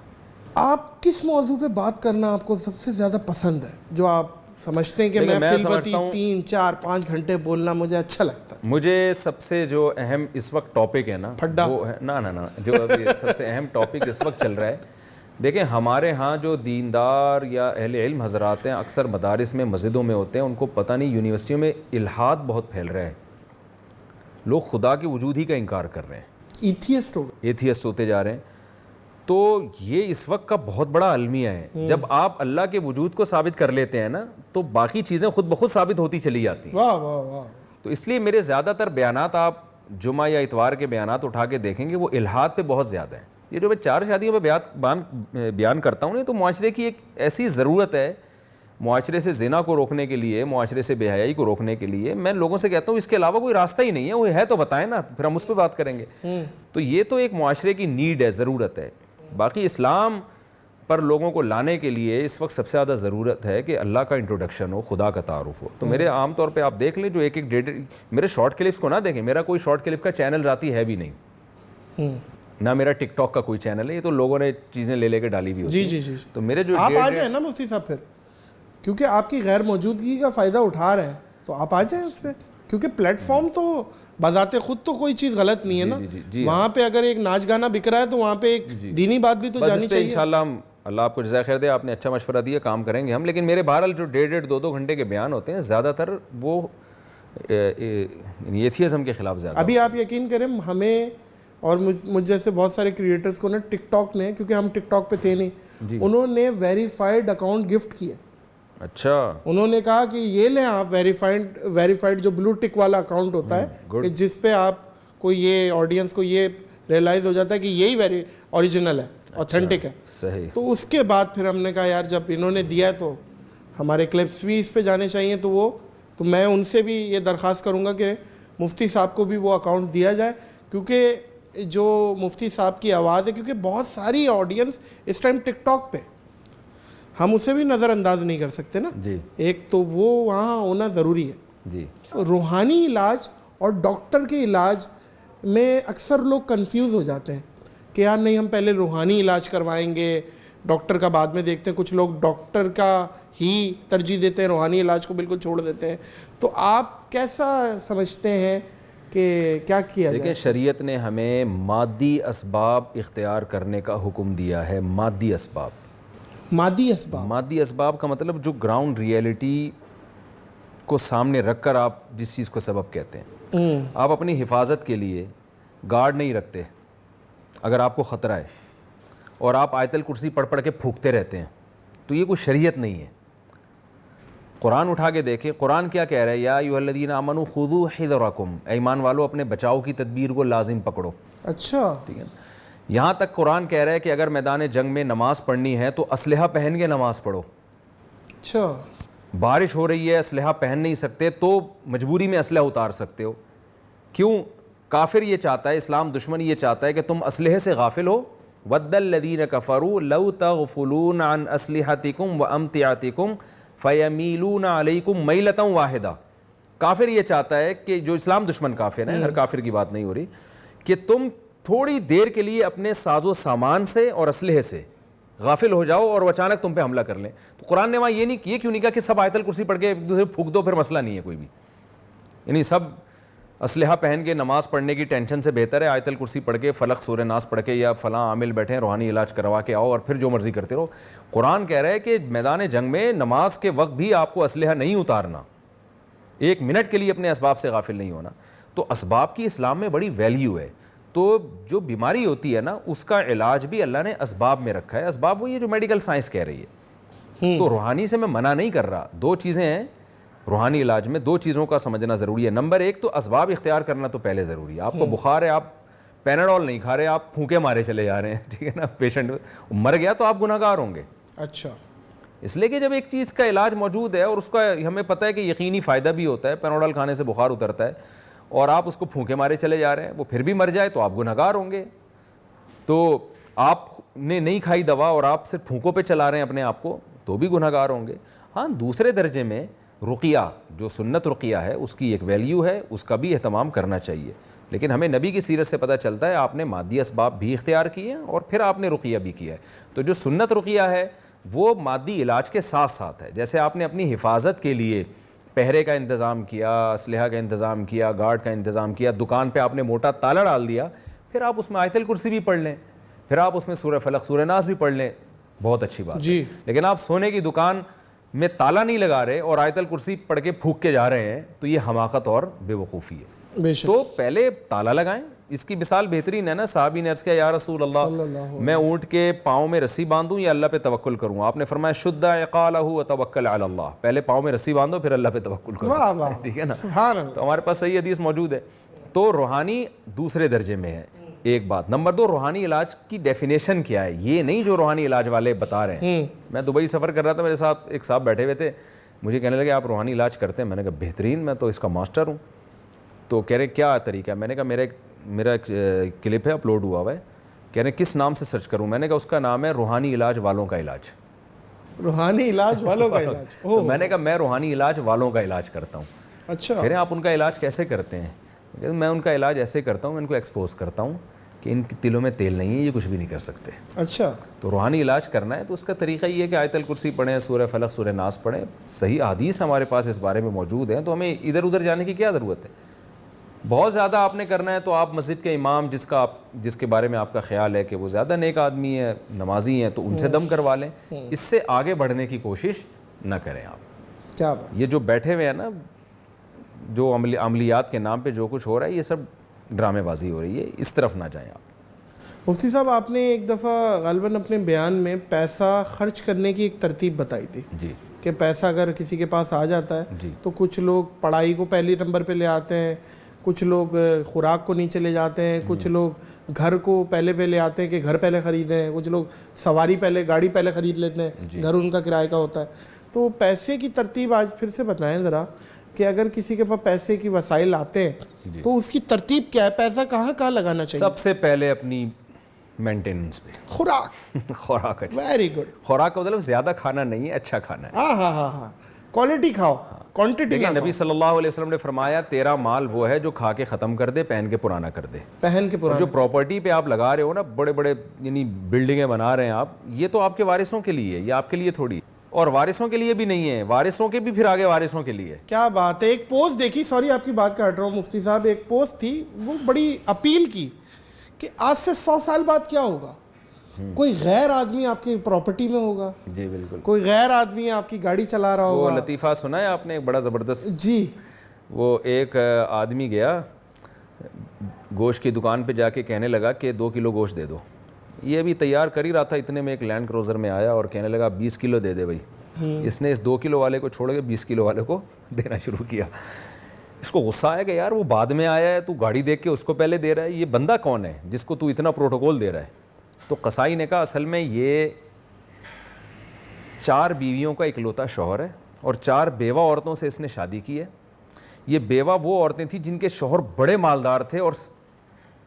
آپ کس موضوع پہ بات کرنا آپ کو سب سے زیادہ پسند ہے, جو آپ سمجھتے ہیں کہ میں فلمتی 3, 4, 5 گھنٹے بولنا مجھے اچھا لگتا ہے؟ مجھے سب سے جو اہم اس وقت ٹاپک ہے نا وہ ہے نا جو ابھی سب سے اہم ٹاپک اس وقت چل رہا ہے. دیکھیں ہمارے ہاں جو دیندار یا اہل علم حضرات ہیں اکثر مدارس میں مسجدوں میں ہوتے ہیں, ان کو پتہ نہیں یونیورسٹیوں میں الحاد بہت پھیل رہا ہے, لوگ خدا کے وجود ہی کا انکار کر رہے ہیں, ایتھیسٹ ہوتے جا رہے ہیں. تو یہ اس وقت کا بہت بڑا المیہ ہے. جب آپ اللہ کے وجود کو ثابت کر لیتے ہیں نا تو باقی چیزیں خود بخود ثابت ہوتی چلی جاتی ہیں. واہ واہ واہ. تو اس لیے میرے زیادہ تر بیانات آپ جمعہ یا اتوار کے بیانات اٹھا کے دیکھیں گے وہ الحاد پہ بہت زیادہ ہیں. یہ جو میں 4 شادیوں پہ بیان کرتا ہوں تو معاشرے کی ایک ایسی ضرورت ہے, معاشرے سے زنا کو روکنے کے لیے, معاشرے سے بے حیائی کو روکنے کے لیے. میں لوگوں سے کہتا ہوں اس کے علاوہ کوئی راستہ ہی نہیں ہے, وہ ہے تو بتائیں نا, پھر ہم اس پہ بات کریں گے. تو یہ تو ایک معاشرے کی نیڈ ہے, ضرورت ہے. باقی اسلام پر لوگوں کو لانے کے لیے اس وقت سب سے زیادہ ضرورت ہے کہ اللہ کا انٹروڈکشن ہو, خدا کا تعارف ہو. تو میرے عام طور پہ آپ دیکھ لیں جو ایک ڈیڑھ میرے شارٹ کلپس کو نہ دیکھیں, میرا کوئی شارٹ کلپ کا چینل ذاتی ہے بھی نہیں, نہ میرا ٹک ٹاک کا کوئی چینل ہے, یہ تو لوگوں نے چیزیں لے کے ڈالی ہوئی ہوتی ہیں. جی. تو میرے جو آپ آ جائیں نا مفتی صاحب, پھر کیونکہ آپ کی غیر موجودگی کا فائدہ اٹھا رہے ہیں تو آپ آ جائیں اس پہ, کیونکہ پلیٹ فارم تو بذات خود تو کوئی چیز غلط نہیں ہے نا. وہاں پہ اگر ایک ناچ گانا بک رہا ہے تو وہاں پہ ایک دینی بات بھی تو جانی چاہیے. انشاءاللہ ہم, اللہ آپ کو جزائے خیر دے, آپ نے اچھا مشورہ دیا, کام کریں گے ہم. لیکن میرے بہرحال جو 1.5 2 گھنٹے کے بیان ہوتے ہیں زیادہ تر وہ ایتھیزم کے خلاف زیادہ. ابھی آپ یقین کریں ہمیں اور مجھ جیسے بہت سارے کریٹرز کو نا ٹک ٹاک نے, کیونکہ ہم ٹک ٹاک پہ تھے نہیں, انہوں نے ویریفائڈ اکاؤنٹ گفٹ کیے. اچھا. انہوں نے کہا کہ یہ لیں آپ ویریفائڈ جو بلو ٹک والا اکاؤنٹ ہوتا ہے کہ جس پہ آپ کو یہ آڈینس کو یہ ریئلائز ہو جاتا ہے کہ یہی اوریجنل ہے, اوتھینٹک ہے. صحیح. تو اس کے بعد پھر ہم نے کہا یار جب انہوں نے دیا ہے تو ہمارے کلپس بھی اس پہ جانے چاہیے. تو میں ان سے بھی یہ درخواست کروں گا کہ مفتی صاحب کو بھی وہ اکاؤنٹ دیا جائے, کیونکہ جو مفتی صاحب کی آواز ہے, کیونکہ بہت ساری آڈینس اس ٹائم ٹک ٹاک پہ, ہم اسے بھی نظر انداز نہیں کر سکتے نا. جی. ایک تو وہ وہاں ہونا ضروری ہے. جی. روحانی علاج اور ڈاکٹر کے علاج میں اکثر لوگ کنفیوز ہو جاتے ہیں کہ یار نہیں ہم پہلے روحانی علاج کروائیں گے, ڈاکٹر کا بعد میں دیکھتے ہیں. کچھ لوگ ڈاکٹر کا ہی ترجیح دیتے ہیں, روحانی علاج کو بالکل چھوڑ دیتے ہیں. تو آپ کیسا سمجھتے ہیں کہ کیا کیا جائے؟ دیکھیں شریعت نے ہمیں مادی اسباب اختیار کرنے کا حکم دیا ہے. مادی اسباب. مادی اسباب کا مطلب جو گراؤنڈ ریئلٹی کو سامنے رکھ کر آپ جس چیز کو سبب کہتے ہیں. آپ اپنی حفاظت کے لیے گارڈ نہیں رکھتے اگر آپ کو خطرہ ہے, اور آپ آیت الکرسی پڑھ کے پھونکتے رہتے ہیں, تو یہ کوئی شریعت نہیں ہے. قرآن اٹھا کے دیکھیں, قرآن کیا کہہ رہا ہے, یا ایھا الذین آمنوا خذوا حذرکم, اے ایمان والو اپنے بچاؤ کی تدبیر کو لازم پکڑو. اچھا. ٹھیک ہے. یہاں تک قرآن کہہ رہا ہے کہ اگر میدان جنگ میں نماز پڑھنی ہے تو اسلحہ پہن کے نماز پڑھو. اچھا. بارش ہو رہی ہے, اسلحہ پہن نہیں سکتے تو مجبوری میں اسلحہ اتار سکتے ہو. کیوں؟ کافر یہ چاہتا ہے, اسلام دشمن یہ چاہتا ہے کہ تم اسلحے سے غافل ہو. وَدَّ الَّذِينَ كَفَرُوا لَوْ تَغْفُلُونَ عَنْ أَسْلِحَتِكُمْ وَأَمْتِعَتِكُمْ فَيَمِيلُونَ عَلَيْكُمْ مَيْلَةً وَاحِدَةً. کافر یہ چاہتا ہے کہ جو اسلام دشمن کافر ہیں, ہر کافر کی بات نہیں ہو رہی, کہ تم تھوڑی دیر کے لیے اپنے ساز و سامان سے اور اسلحے سے غافل ہو جاؤ اور اچانک تم پہ حملہ کر لیں. تو قرآن نے وہاں یہ کیوں نہیں کہا کہ سب آیت الکرسی پڑھ کے ایک دوسرے پھونک دو, پھر مسئلہ نہیں ہے کوئی بھی. یعنی سب اسلحہ پہن کے نماز پڑھنے کی ٹینشن سے بہتر ہے آیت الکرسی پڑھ کے, فلق سورہ ناس پڑھ کے, یا فلاں عامل بیٹھے روحانی علاج کروا کے آؤ اور پھر جو مرضی کرتے رہو. قرآن کہہ رہا ہے کہ میدان جنگ میں نماز کے وقت بھی آپ کو اسلحہ نہیں اتارنا, 1 منٹ کے لیے اپنے اسباب سے غافل نہیں ہونا. تو اسباب کی اسلام میں بڑی ویلیو ہے. تو جو بیماری ہوتی ہے نا اس کا علاج بھی اللہ نے اسباب میں رکھا ہے. اسباب وہ یہ جو میڈیکل سائنس کہہ رہی ہے, تو روحانی سے میں منع نہیں کر رہا. 2 چیزیں ہیں روحانی علاج میں, 2 چیزوں کا سمجھنا ضروری ہے. نمبر 1 تو اسباب اختیار کرنا تو پہلے ضروری ہے. آپ کو بخار ہے, آپ پیناڈول نہیں کھا رہے, آپ پھونکے مارے چلے جا رہے ہیں, ٹھیک ہے نا, پیشنٹ مر گیا تو آپ گناہ گار ہوں گے. اچھا, اس لیے کہ جب ایک چیز کا علاج موجود ہے اور اس کا ہمیں پتہ ہے کہ یقینی فائدہ بھی ہوتا ہے, پیناڈول کھانے سے بخار اترتا ہے, اور آپ اس کو پھونکے مارے چلے جا رہے ہیں, وہ پھر بھی مر جائے تو آپ گناہ گار ہوں گے. تو آپ نے نہیں کھائی دوا اور آپ صرف پھونکوں پہ چلا رہے ہیں اپنے آپ کو, تو بھی گناہ گار ہوں گے. ہاں, دوسرے درجے میں رقیہ, جو سنت رقیہ ہے, اس کی ایک ویلیو ہے, اس کا بھی اہتمام کرنا چاہیے. لیکن ہمیں نبی کی سیرت سے پتہ چلتا ہے آپ نے مادی اسباب بھی اختیار کیے ہیں اور پھر آپ نے رقیہ بھی کیا ہے. تو جو سنت رقیہ ہے وہ مادی علاج کے ساتھ ساتھ ہے. جیسے آپ نے اپنی حفاظت کے لیے پہرے کا انتظام کیا, اسلحہ کا انتظام کیا, گارڈ کا انتظام کیا, دکان پہ آپ نے موٹا تالا ڈال دیا, پھر آپ اس میں آیت الکرسی بھی پڑھ لیں, پھر آپ اس میں سورہ فلق سورہ ناس بھی پڑھ لیں, بہت اچھی بات جی. ہے. لیکن آپ سونے کی دکان میں تالا نہیں لگا رہے اور آیت الکرسی پڑھ کے پھونک کے جا رہے ہیں, تو یہ حماقت اور بے وقوفی ہے. بے شک. تو پہلے تالا لگائیں. اس کی مثال بہترین ہے نا, صحابی نے عرض کیا یا رسول اللہ میں اونٹ کے پاؤں میں رسی باندھوں یا اللہ پہ توکل کروں؟ آپ نے فرمایا شد عقالہ وتوکل علی اللہ, پہلے پاؤں میں رسی باندھو پھر اللہ پہ توکل کرو. واہ واہ, ٹھیک ہے نا, سبحان اللہ. تو ہمارے پاس صحیح حدیث موجود ہے. تو روحانی دوسرے درجے میں ہے, ایک بات. نمبر 2, روحانی علاج کی ڈیفینیشن کیا ہے, یہ نہیں جو روحانی علاج والے بتا رہے ہیں. میں دبئی سفر کر رہا تھا, میرے ساتھ ایک صاحب بیٹھے ہوئے تھے, مجھے کہنے لگے آپ روحانی علاج کرتے ہیں؟ میں نے کہا بہترین, میں تو اس کا ماسٹر ہوں. تو کہہ رہے کیا طریقہ ہے؟ میں نے کہا میرا ایک کلپ ہے اپلوڈ ہوا ہوا ہے. کہہ رہے کس نام سے سرچ کروں؟ میں نے کہا اس کا نام ہے روحانی علاج والوں کا علاج. روحانی علاج والوں کا علاج. تو میں نے کہا میں روحانی علاج والوں کا علاج کرتا ہوں. اچھا. کہہ رہے آپ ان کا علاج کیسے کرتے ہیں؟ میں ان کا علاج ایسے کرتا ہوں, میں ان کو ایکسپوز کرتا ہوں کہ ان کی دلوں میں تیل نہیں ہے, یہ کچھ بھی نہیں کر سکتے. اچھا. تو روحانی علاج کرنا ہے تو اس کا طریقہ یہ ہے کہ آیت الکرسی پڑھیں, سورہ فلق سورہ ناس پڑھیں. صحیح احادیث ہمارے پاس اس بارے میں موجود ہیں, تو ہمیں ادھر ادھر جانے کی کیا ضرورت ہے؟ بہت زیادہ آپ نے کرنا ہے تو آپ مسجد کے امام جس کے بارے میں آپ کا خیال ہے کہ وہ زیادہ نیک آدمی ہے, نمازی ہیں, تو ان سے دم کروا لیں. اس سے آگے بڑھنے کی کوشش نہ کریں آپ. کیا بات. یہ جو بیٹھے ہوئے ہیں نا, جو عملیات کے نام پہ جو کچھ ہو رہا ہے, یہ سب ڈرامے بازی ہو رہی ہے, اس طرف نہ جائیں آپ. مفتی صاحب, آپ نے ایک دفعہ غالباً اپنے بیان میں پیسہ خرچ کرنے کی ایک ترتیب بتائی تھی. جی. کہ پیسہ اگر کسی کے پاس آ جاتا ہے جی. تو کچھ لوگ پڑھائی کو پہلی نمبر پہ لے آتے ہیں, کچھ لوگ خوراک کو نہیں چلے جاتے ہیں, کچھ لوگ گھر کو پہلے لے آتے ہیں کہ گھر پہلے خریدیں, کچھ لوگ سواری پہلے, گاڑی پہلے خرید لیتے ہیں, گھر ان کا کرائے کا ہوتا ہے. تو پیسے کی ترتیب آج پھر سے بتائیں ذرا, کہ اگر کسی کے پاس پیسے کی وسائل آتے ہیں تو اس کی ترتیب کیا ہے, پیسہ کہاں لگانا چاہیے؟ سب سے پہلے اپنی مینٹیننس پہ, خوراک. Very good. خوراک کا مطلب زیادہ کھانا نہیں ہے, اچھا کھانا ہے. ہاں, کوالٹی کھاؤ, کوانٹٹی نہ. نبی صلی اللہ علیہ وسلم نے فرمایا تیرا مال وہ ہے جو کھا کے ختم کر دے, پہن کے پرانا کر دے. پہن کے پرانا. جو پراپرٹی پہ آپ لگا رہے ہو نا, بڑے بڑے یعنی بلڈنگیں بنا رہے ہیں آپ, یہ تو آپ کے وارثوں کے لیے, یہ آپ کے لیے تھوڑی, اور وارثوں کے لیے بھی نہیں ہے, وارثوں کے بھی پھر آگے وارثوں کے لیے. کیا بات ہے. ایک پوسٹ دیکھی, سوری آپ کی بات کاٹ رہا ہوں مفتی صاحب, ایک پوسٹ تھی, وہ بڑی اپیل کی کہ آج سے 100 سال بعد کیا ہوگا. کوئی غیر آدمی آپ کی پراپرٹی میں ہوگا. جی بالکل. کوئی غیر آدمی آپ کی گاڑی چلا رہا ہوگا. وہ لطیفہ سنا ہے آپ نے, ایک بڑا زبردست. جی. وہ ایک آدمی گیا گوشت کی دکان پہ جا کے کہنے لگا کہ 2 کلو گوشت دے دو. یہ ابھی تیار کر ہی رہا تھا, اتنے میں ایک لینڈ کروزر میں آیا اور کہنے لگا 20 کلو دے دے بھائی. اس نے اس 2 کلو والے کو چھوڑ کے 20 کلو والے کو دینا شروع کیا. اس کو غصہ آیا کہ یار وہ بعد میں آیا ہے, تو گاڑی دیکھ کے اس کو پہلے دے رہا ہے, یہ بندہ کون ہے جس کو تو اتنا پروٹوکول دے رہا ہے. تو قصائی نے کہا اصل میں یہ 4 بیویوں کا اکلوتا شوہر ہے اور 4 بیوہ عورتوں سے اس نے شادی کی ہے. یہ بیوہ وہ عورتیں تھیں جن کے شوہر بڑے مالدار تھے اور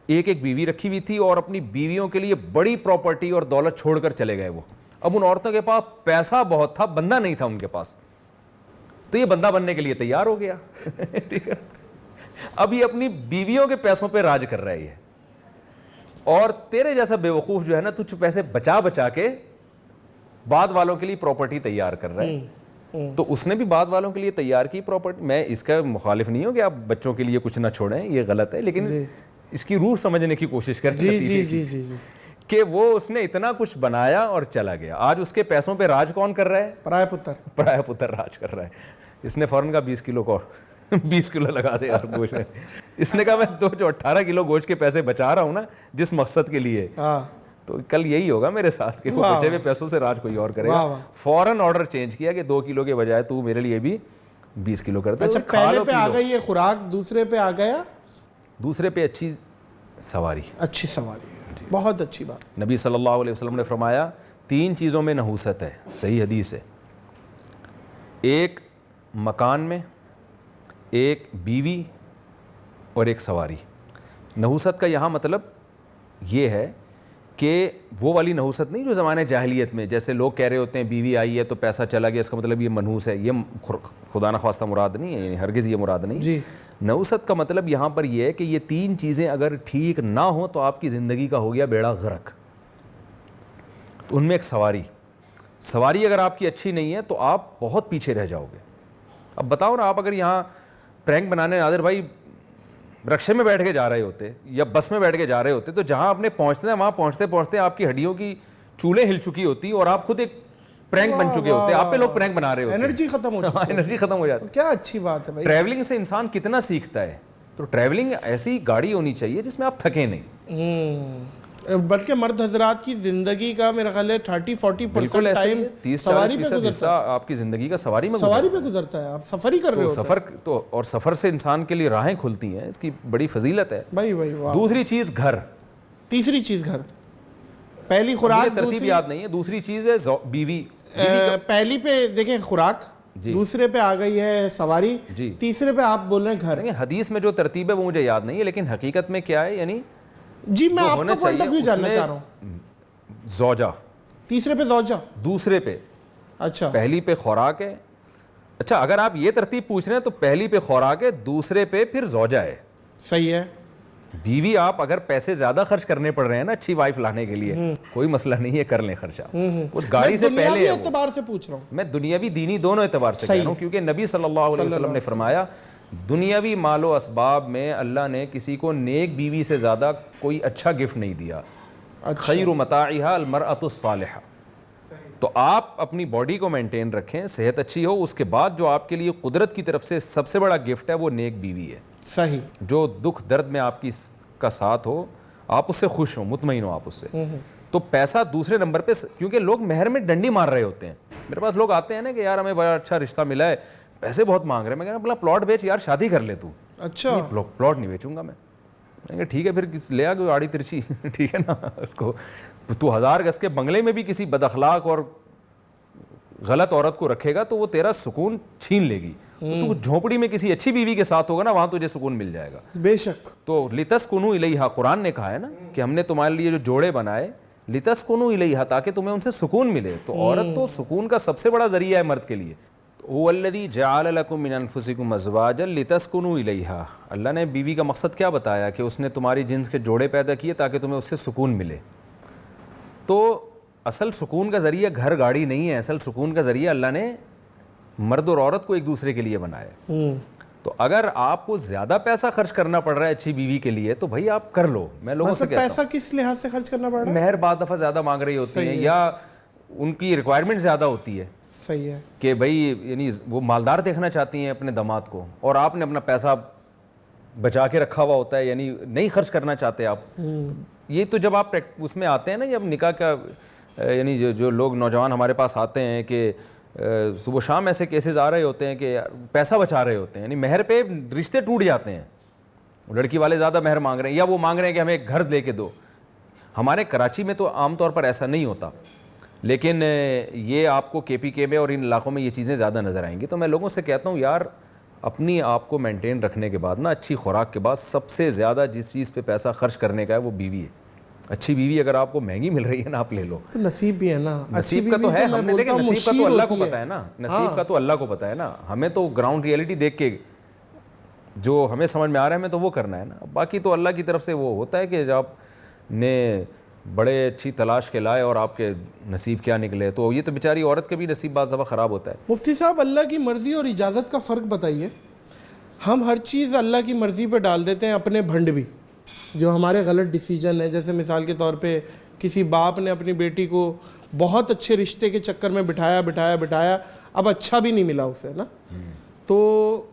ایک بیوی رکھی ہوئی تھی, اور اپنی بیویوں کے لیے بڑی پراپرٹی اور دولت چھوڑ کر چلے گئے وہ. اب ان عورتوں کے پاس پیسہ بہت تھا, بندہ نہیں تھا ان کے پاس, تو یہ بندہ بننے کے لیے تیار ہو گیا. اب یہ اپنی بیویوں کے پیسوں پہ راج کر رہا ہے یہ, اور تیرے جیسا بے وقوف جو ہے نا, تجھ پیسے بچا کے بعد والوں کے لیے پراپرٹی تیار کر رہا ہے. تو اس نے بھی بعد والوں کے لیے تیار کی پراپرٹی. میں اس کا مخالف نہیں ہوں کہ آپ بچوں کے لیے کچھ نہ چھوڑیں, یہ غلط ہے, لیکن اس کی روح سمجھنے کی کوشش کریں. جی کہ وہ اس نے اتنا کچھ بنایا اور چلا گیا. آج اس کے پیسوں پہ راج کون کر رہا ہے؟ پرایا پتر راج کر رہا ہے. اس نے فوراً کہا 20 کلو کو 20 کلو لگا دے یار گوشت میں. اس نے کہا میں جو 18 کلو گوشت کے پیسے بچا رہا ہوں نا جس مقصد کے لیے, تو کل یہی ہوگا میرے ساتھ کہ وہ بچے ہوئے پیسوں سے راج کوئی اور کرے گا. فوراً آرڈر چینج کیا کہ 2 کلو کے بجائے تو میرے لیے بھی 20 کلو کرتا ہے. اچھا پہلے پہ آ گئی ہے خوراک, دوسرے پہ آ گیا دوسرے پہ اچھی سواری. اچھی سواری, بہت اچھی بات. نبی صلی اللہ علیہ وسلم نے فرمایا 3 چیزوں میں نحوست ہے, صحیح حدیث ہے. ایک مکان میں, ایک بیوی اور ایک سواری. نحوست کا یہاں مطلب یہ ہے کہ وہ والی نحوست نہیں جو زمانے جاہلیت میں جیسے لوگ کہہ رہے ہوتے ہیں بیوی آئی ہے تو پیسہ چلا گیا, اس کا مطلب یہ منحوس ہے. یہ خدا نخواستہ مراد نہیں ہے, یعنی ہرگز یہ مراد نہیں. جی نحوست کا مطلب یہاں پر یہ ہے کہ یہ 3 چیزیں اگر ٹھیک نہ ہوں تو آپ کی زندگی کا ہو گیا بیڑا غرق. تو ان میں ایک سواری اگر آپ کی اچھی نہیں ہے تو آپ بہت پیچھے رہ جاؤ گے. اب بتاؤ نا, آپ اگر یہاں پرینک بنانے نادر بھائی رکشے میں بیٹھ کے جا رہے ہوتے یا بس میں بیٹھ کے جا رہے ہوتے تو جہاں آپ نے پہنچنا ہے وہاں پہنچتے پہنچتے آپ کی ہڈیوں کی چولیں ہل چکی ہوتی اور آپ خود ایک پرینک بن چکے ہوتے, آپ پہ لوگ پرینک بنا رہے ہوتے, انرجی ختم ہو جاتی, انرجی ختم ہو جاتی. کیا اچھی بات ہے بھائی. ٹریولنگ سے انسان کتنا سیکھتا ہے. تو ٹریولنگ ایسی گاڑی ہونی چاہیے جس میں آپ تھکیں نہیں. بلکہ مرد حضرات کی زندگی کا میرا خیال ہے 30-40% ٹائم 30-40% حصہ آپ کی زندگی کا سواری پہ گزرتا ہے. آپ سفر ہی کر رہے ہو. سفر تو, اور سفر سے انسان کے لیے راہیں کھلتی ہیں, اس کی بڑی فضیلت ہے بھائی. دوسری چیز گھر, تیسری چیز گھر. پہلی خوراک, ترتیب یاد نہیں ہے. دوسری چیز ہے بیوی. پہلی پہ دیکھیں خوراک, دوسرے پہ آ گئی ہے سواری, تیسرے پہ آپ بول رہے ہیں گھر. حدیث میں جو ترتیب ہے وہ مجھے یاد نہیں ہے, لیکن حقیقت میں کیا ہے, یعنی جی میں آپ کا پوائنٹ آف ویو جاننا چاہ رہا ہوں. زوجہ, تیسرے پہ زوجہ, دوسرے پہ, اچھا پہلی پہ خوراک ہے. اچھا اگر آپ یہ ترتیب پوچھ رہے ہیں تو پہلی پہ خوراک ہے, دوسرے پہ پھر زوجہ ہے. صحیح ہے. بیوی آپ اگر پیسے زیادہ خرچ کرنے پڑ رہے ہیں نا اچھی وائف لانے کے لیے, کوئی مسئلہ نہیں ہے, کر لیں خرچہ. وہ گاڑی سے پہلے ہے, اعتبار سے پوچھ رہا ہوں میں, دنیاوی دینی دونوں اعتبار سے کہہ رہا ہوں, کیونکہ نبی صلی اللہ علیہ وسلم نے فرمایا دنیاوی مال و اسباب میں اللہ نے کسی کو نیک بیوی سے زیادہ کوئی اچھا گفٹ نہیں دیا. خیر متاعها المرأة الصالحہ. تو آپ اپنی باڈی کو مینٹین رکھیں, صحت اچھی ہو, اس کے بعد جو آپ کے لیے قدرت کی طرف سے سب سے بڑا گفٹ ہے وہ نیک بیوی ہے. صحیح. جو دکھ درد میں آپ کی کا ساتھ ہو, آپ اس سے خوش ہو, مطمئن ہو آپ اس سے. تو پیسہ دوسرے نمبر پہ, کیونکہ لوگ مہر میں ڈنڈی مار رہے ہوتے ہیں. میرے پاس لوگ آتے ہیں نا کہ یار ہمیں بڑا اچھا رشتہ ملا ہے, پیسے بہت مانگ رہے ہیں. میں کہنا اپنا پلاٹ بیچ یار, شادی کر لے تو. اچھا پلاٹ نہیں بیچوں گا میں. میں کہا ٹھیک ہے پھر لے آ کوئی آڑی ترچی, ٹھیک ہے نا, اس کو تو 1000 گز کے بنگلے میں بھی کسی بد اخلاق اور غلط عورت کو رکھے گا تو وہ تیرا سکون چھین لے گی. تو جھونپڑی میں کسی اچھی بیوی کے ساتھ ہوگا نا, وہاں تجھے سکون مل جائے گا. بے شک. تو لتسکنوا الیہا, قرآن نے کہا ہے نا کہ ہم نے تمہارے لیے جو جوڑے بنائے لتسکنوا الیہا, تاکہ تمہیں ان سے سکون ملے. تو عورت تو سکون کا سب سے بڑا ذریعہ ہے مرد کے لیے. هو الذی جعل لکم من انفسکم ازواجا لتسکنوا الیہا. اللہ نے بیوی کا مقصد کیا بتایا کہ اس نے تمہاری جنس کے جوڑے پیدا کیے تاکہ تمہیں اس سے سکون ملے. تو اصل سکون کا ذریعہ گھر گاڑی نہیں ہے, اصل سکون کا ذریعہ اللہ نے مرد اور عورت کو ایک دوسرے کے لیے بنایا. تو اگر آپ کو زیادہ پیسہ خرچ کرنا پڑ رہا ہے اچھی بیوی کے لیے تو بھائی آپ کر لو. میں لوگوں سے کہتا ہوں پیسہ کس لحاظ سے خرچ کرنا پڑ رہا ہے, مہر بعض دفعہ زیادہ مانگ رہی ہوتی ہیں یا ان کی ریکوائرمنٹ زیادہ ہوتی ہے. صحیح ہے. کہ بھائی یعنی وہ مالدار دیکھنا چاہتی ہیں اپنے داماد کو, اور آپ نے اپنا پیسہ بچا کے رکھا ہوا ہوتا ہے, یعنی نہیں خرچ کرنا چاہتے آپ. یہ تو جب آپ اس میں آتے ہیں نا, جب نکاح کا یعنی جو لوگ نوجوان ہمارے پاس آتے ہیں کہ صبح شام ایسے کیسز آ رہے ہوتے ہیں کہ پیسہ بچا رہے ہوتے ہیں, یعنی مہر پہ رشتے ٹوٹ جاتے ہیں. لڑکی والے زیادہ مہر مانگ رہے ہیں یا وہ مانگ رہے ہیں کہ ہمیں ایک گھر دے کے دو. ہمارے کراچی میں تو عام طور پر ایسا نہیں ہوتا, لیکن یہ آپ کو KPK میں اور ان علاقوں میں یہ چیزیں زیادہ نظر آئیں گی. تو میں لوگوں سے کہتا ہوں یار اپنی آپ کو مینٹین رکھنے کے بعد نا, اچھی خوراک کے بعد سب سے زیادہ جس چیز پہ پیسہ خرچ کرنے کا ہے وہ بیوی ہے. اچھی بیوی اگر آپ کو مہنگی مل رہی ہے نا, آپ لے لو. تو نصیب بھی ہے نا, نصیب کا تو ہے, ہم نے دیکھا نصیب کا تو اللہ کو پتہ ہے نا, نصیب کا تو اللہ کو پتہ ہے نا. ہمیں تو گراؤنڈ ریئلٹی دیکھ کے جو ہمیں سمجھ میں آ رہا ہے ہمیں تو وہ کرنا ہے نا. باقی تو اللہ کی طرف سے وہ ہوتا ہے کہ جب آپ نے بڑے اچھی تلاش کے لائے اور آپ کے نصیب کیا نکلے, تو یہ تو بیچاری عورت کے بھی نصیب بعض دفعہ خراب ہوتا ہے. مفتی صاحب اللہ کی مرضی اور اجازت کا فرق بتائیے. ہم ہر چیز اللہ کی مرضی پہ ڈال دیتے ہیں, اپنے بھنڈ بھی, جو ہمارے غلط ڈیسیجن ہے. جیسے مثال کے طور پہ کسی باپ نے اپنی بیٹی کو بہت اچھے رشتے کے چکر میں بٹھایا, اب اچھا بھی نہیں ملا اسے نا, تو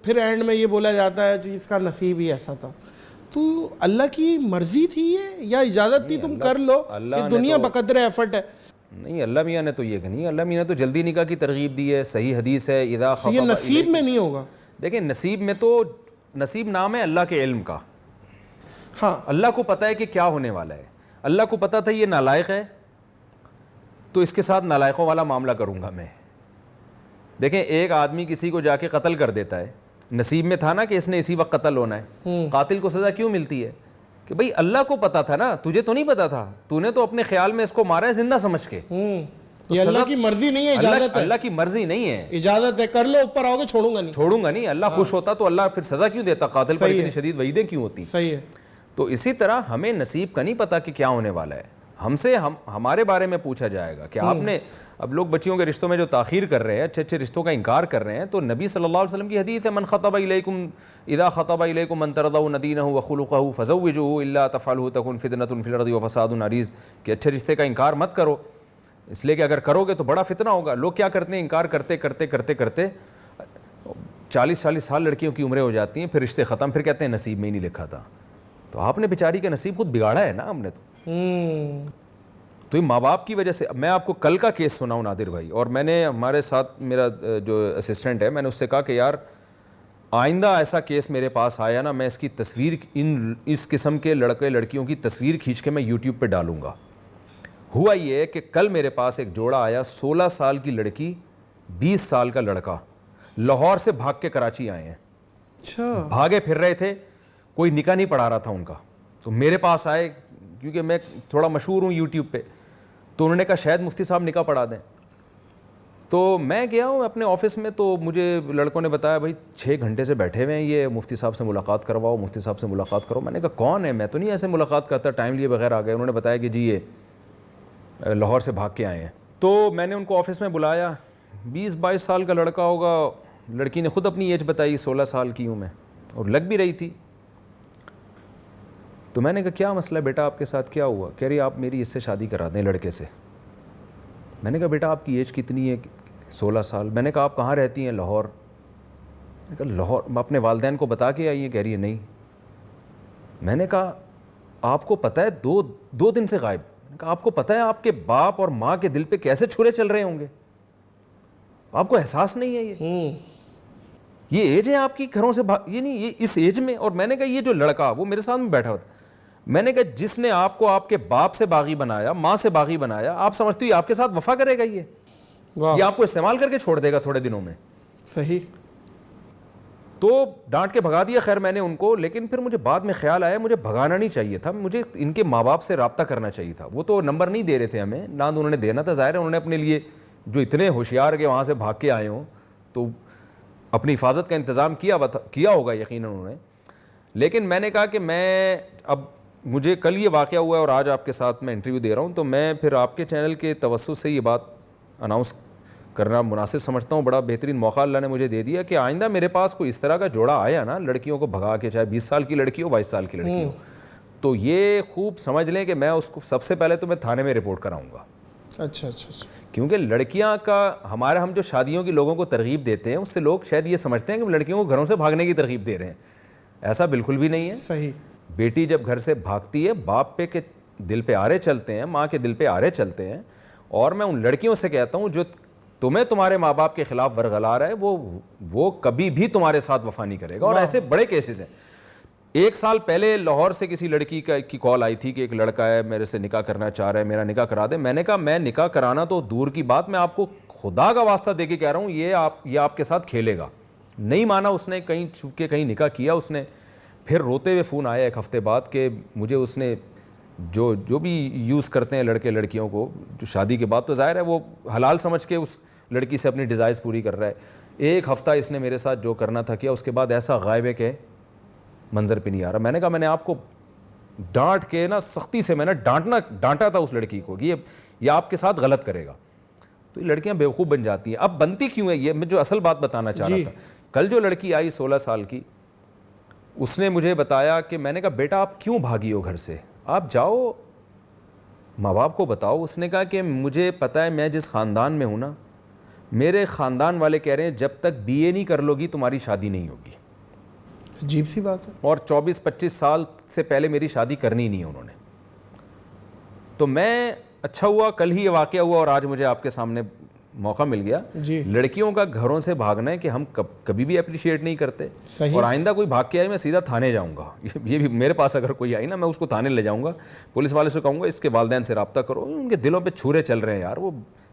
پھر اینڈ میں یہ بولا جاتا ہے کہ اس کا نصیب ہی ایسا تھا. تو اللہ کی مرضی تھی یہ یا اجازت تھی تم کر لو, یہ دنیا بقدر ایفرٹ ہے؟ نہیں, اللہ میاں نے تو یہ کہ نہیں, اللہ میاں نے تو جلدی نکاح کی ترغیب دی ہے. صحیح حدیث ہے اذا خطب. یہ نصیب میں نہیں ہوگا. دیکھیں نصیب میں تو, نصیب نام ہے اللہ کے علم کا. ہاں اللہ کو پتہ ہے کہ کیا ہونے والا ہے. اللہ کو پتہ تھا یہ نالائق ہے تو اس کے ساتھ نالائقوں والا معاملہ کروں گا میں. دیکھیں ایک آدمی کسی کو جا کے قتل کر دیتا ہے, نصیب میں تھا نا کہ اس نے اسی وقت قتل ہونا ہے. قاتل کو سزا کیوں ملتی ہے؟ کہ بھئی اللہ کو پتا تھا نا, تجھے تو نہیں پتا تھا, تو نے تو اپنے خیال میں اس کو مارا ہے زندہ سمجھ کے. یہ اللہ کی مرضی نہیں ہے, اجازت ہے. اللہ کی مرضی نہیں ہے, اجازت ہے, کر لو, اوپر آؤ گے, چھوڑوں گا نہیں. اللہ خوش ہوتا تو اللہ پھر سزا کیوں دیتا, قاتل پر اتنی شدید وعیدیں کیوں ہوتی. صحیح ہے. تو اسی طرح ہمیں نصیب کا نہیں پتا کہ کیا ہونے والا ہے. ہم سے ہمارے بارے میں پوچھا جائے گا کہ آپ نے, اب لوگ بچیوں کے رشتوں میں جو تاخیر کر رہے ہیں, اچھے اچھے رشتوں کا انکار کر رہے ہیں, تو نبی صلی اللہ علیہ وسلم کی حدیث ہے من خطب الیکم اذا خطب الیکم من ترضون دینہ وخلقہ فزوجوہ الا تفعلہ تکن فتنۃ فی الارض وفساد عریض, کہ اچھے رشتے کا انکار مت کرو, اس لیے کہ اگر کرو گے تو بڑا فتنہ ہوگا. لوگ کیا کرتے ہیں, انکار کرتے کرتے کرتے کرتے 40 سال لڑکیوں کی عمریں ہو جاتی ہیں, پھر رشتے ختم, پھر کہتے ہیں نصیب میں ہی نہیں لکھا تھا. تو آپ نے بیچاری کا نصیب خود بگاڑا ہے نا ہم نے. تو یہ ماں باپ کی وجہ سے. میں آپ کو کل کا کیس سناؤں نادر بھائی, اور میں نے ہمارے ساتھ میرا جو اسسٹنٹ ہے, میں نے اس سے کہا کہ یار آئندہ ایسا کیس میرے پاس آیا نا, میں اس کی تصویر, اس قسم کے لڑکے لڑکیوں کی تصویر کھینچ کے میں یوٹیوب پہ ڈالوں گا. ہوا یہ کہ کل میرے پاس ایک جوڑا آیا, 16 سال کی لڑکی 20 سال کا لڑکا, لاہور سے بھاگ کے کراچی آئے ہیں. اچھا. بھاگے پھر رہے تھے, کوئی نکاح نہیں پڑھا رہا تھا ان کا, تو میرے پاس آئے کیونکہ میں تھوڑا مشہور ہوں یوٹیوب پہ, تو انہوں نے کہا شاید مفتی صاحب نکاح پڑھا دیں. تو میں گیا ہوں اپنے آفس میں, تو مجھے لڑکوں نے بتایا بھائی 6 گھنٹے سے بیٹھے ہوئے ہیں یہ, مفتی صاحب سے ملاقات کرواؤ, مفتی صاحب سے ملاقات کرو. میں نے کہا کون ہے, میں تو نہیں ایسے ملاقات کرتا, ٹائم لیے بغیر آ گئے. انہوں نے بتایا کہ جی یہ لاہور سے بھاگ کے آئے ہیں. تو میں نے ان کو آفس میں بلایا, 20-22 سال کا لڑکا ہوگا, لڑکی نے خود اپنی ایج بتائی 16 سال کی ہوں میں, اور لگ بھی رہی تھی. تو میں نے کہا کیا مسئلہ بیٹا, آپ کے ساتھ کیا ہوا؟ کہہ رہی آپ میری اس سے شادی کرا دیں لڑکے سے. میں نے کہا بیٹا آپ کی ایج کتنی ہے؟ 16 سال. میں نے کہا آپ کہاں رہتی ہیں؟ لاہور. میں نے کہا لاہور, میں اپنے والدین کو بتا کے آئی ہیں؟ کہہ رہی ہے نہیں. میں نے کہا آپ کو پتہ ہے 2 دن سے غائب. میں نے کہا آپ کو پتہ ہے آپ کے باپ اور ماں کے دل پہ کیسے چھرے چل رہے ہوں گے؟ آپ کو احساس نہیں ہے یہ ایج ہے آپ کی گھروں سے یہ نہیں, یہ اس ایج میں. اور میں نے کہا یہ جو لڑکا وہ میرے سامنے بیٹھا ہوا تھا, میں نے کہا جس نے آپ کو آپ کے باپ سے باغی بنایا, ماں سے باغی بنایا, آپ سمجھتے ہو آپ کے ساتھ وفا کرے گا؟ یہ آپ کو استعمال کر کے چھوڑ دے گا تھوڑے دنوں میں. صحیح. تو ڈانٹ کے بھگا دیا خیر میں نے ان کو, لیکن پھر مجھے بعد میں خیال آیا مجھے بھگانا نہیں چاہیے تھا, مجھے ان کے ماں باپ سے رابطہ کرنا چاہیے تھا. وہ تو نمبر نہیں دے رہے تھے ہمیں, نہ انہوں نے دینا تھا, ظاہر ہے انہوں نے اپنے لیے جو اتنے ہوشیار کے وہاں سے بھاگ کے آئے ہوں تو اپنی حفاظت کا انتظام کیا ہوگا یقیناً انہوں نے. لیکن میں نے کہا کہ میں اب مجھے کل یہ واقعہ ہوا ہے اور آج آپ کے ساتھ میں انٹرویو دے رہا ہوں, تو میں پھر آپ کے چینل کے توسط سے یہ بات اناؤنس کرنا مناسب سمجھتا ہوں. بڑا بہترین موقع اللہ نے مجھے دے دیا کہ آئندہ میرے پاس کوئی اس طرح کا جوڑا آیا نا لڑکیوں کو بھگا کے, چاہے 20 سال کی لڑکی ہو 22 سال کی لڑکی ہو, تو یہ خوب سمجھ لیں کہ میں اس کو سب سے پہلے تو میں تھانے میں رپورٹ کراؤں گا. اچھا. کیونکہ لڑکیاں کا ہم جو شادیوں کی لوگوں کو ترغیب دیتے ہیں اس سے لوگ شاید یہ سمجھتے ہیں کہ لڑکیوں کو گھروں سے بھاگنے کی ترغیب دے رہے ہیں. ایسا بالکل بھی نہیں ہے. صحیح. بیٹی جب گھر سے بھاگتی ہے باپ پہ کے دل پہ آرے چلتے ہیں, ماں کے دل پہ آرے چلتے ہیں. اور میں ان لڑکیوں سے کہتا ہوں جو تمہیں تمہارے ماں باپ کے خلاف ورغلا رہا ہے وہ کبھی بھی تمہارے ساتھ وفا نہیں کرے گا. اور ایسے بڑے کیسز ہیں. 1 سال پہلے لاہور سے کسی لڑکی کی کال آئی تھی کہ ایک لڑکا ہے میرے سے نکاح کرنا چاہ رہا ہے, میرا نکاح کرا دے. میں نے کہا میں نکاح کرانا تو دور کی بات, میں آپ کو خدا کا واسطہ دے کے کہہ رہا ہوں یہ آپ کے ساتھ کھیلے گا. نہیں مانا اس نے, کہیں چھپ کے کہیں نکاح کیا اس نے. پھر روتے ہوئے فون آیا 1 ہفتے بعد کہ مجھے اس نے جو بھی یوز کرتے ہیں لڑکے لڑکیوں کو جو شادی کے بعد, تو ظاہر ہے وہ حلال سمجھ کے اس لڑکی سے اپنی ڈیزائرز پوری کر رہا ہے. 1 ہفتہ اس نے میرے ساتھ جو کرنا تھا کیا, اس کے بعد ایسا غائب ہے کہ منظر پہ نہیں آ رہا. میں نے کہا میں نے آپ کو ڈانٹ کے نا سختی سے میں نے ڈانٹا تھا اس لڑکی کو کہ یہ آپ کے ساتھ غلط کرے گا. تو یہ لڑکیاں بیوقوف بن جاتی ہیں. اب بنتی کیوں ہے یہ میں جو اصل بات بتانا چاہ رہا تھا. کل جو لڑکی آئی 16 سال کی, اس نے مجھے بتایا کہ میں نے کہا بیٹا آپ کیوں بھاگی ہو گھر سے, آپ جاؤ ماں باپ کو بتاؤ. اس نے کہا کہ مجھے پتہ ہے میں جس خاندان میں ہوں نا, میرے خاندان والے کہہ رہے ہیں جب تک BA نہیں کر لو گی تمہاری شادی نہیں ہوگی. عجیب سی بات ہے. اور 24-25 سال سے پہلے میری شادی کرنی نہیں ہے انہوں نے. تو میں اچھا ہوا کل ہی یہ واقعہ ہوا اور آج مجھے آپ کے سامنے موقع مل گیا. جی لڑکیوں کا گھروں سے بھاگنا ہے کہ ہم کبھی بھی اپریشیٹ نہیں کرتے. صحیح. اور آئندہ کوئی بھاگ کے آئے میں سیدھا تھانے جاؤں گا. یہ بھی میرے پاس اگر کوئی آئی نا میں اس کو تھانے لے جاؤں گا, پولیس والے سے کہوں گا اس کے والدین سے رابطہ کرو, ان کے دلوں پہ چھرے چل رہے ہیں یار. وہ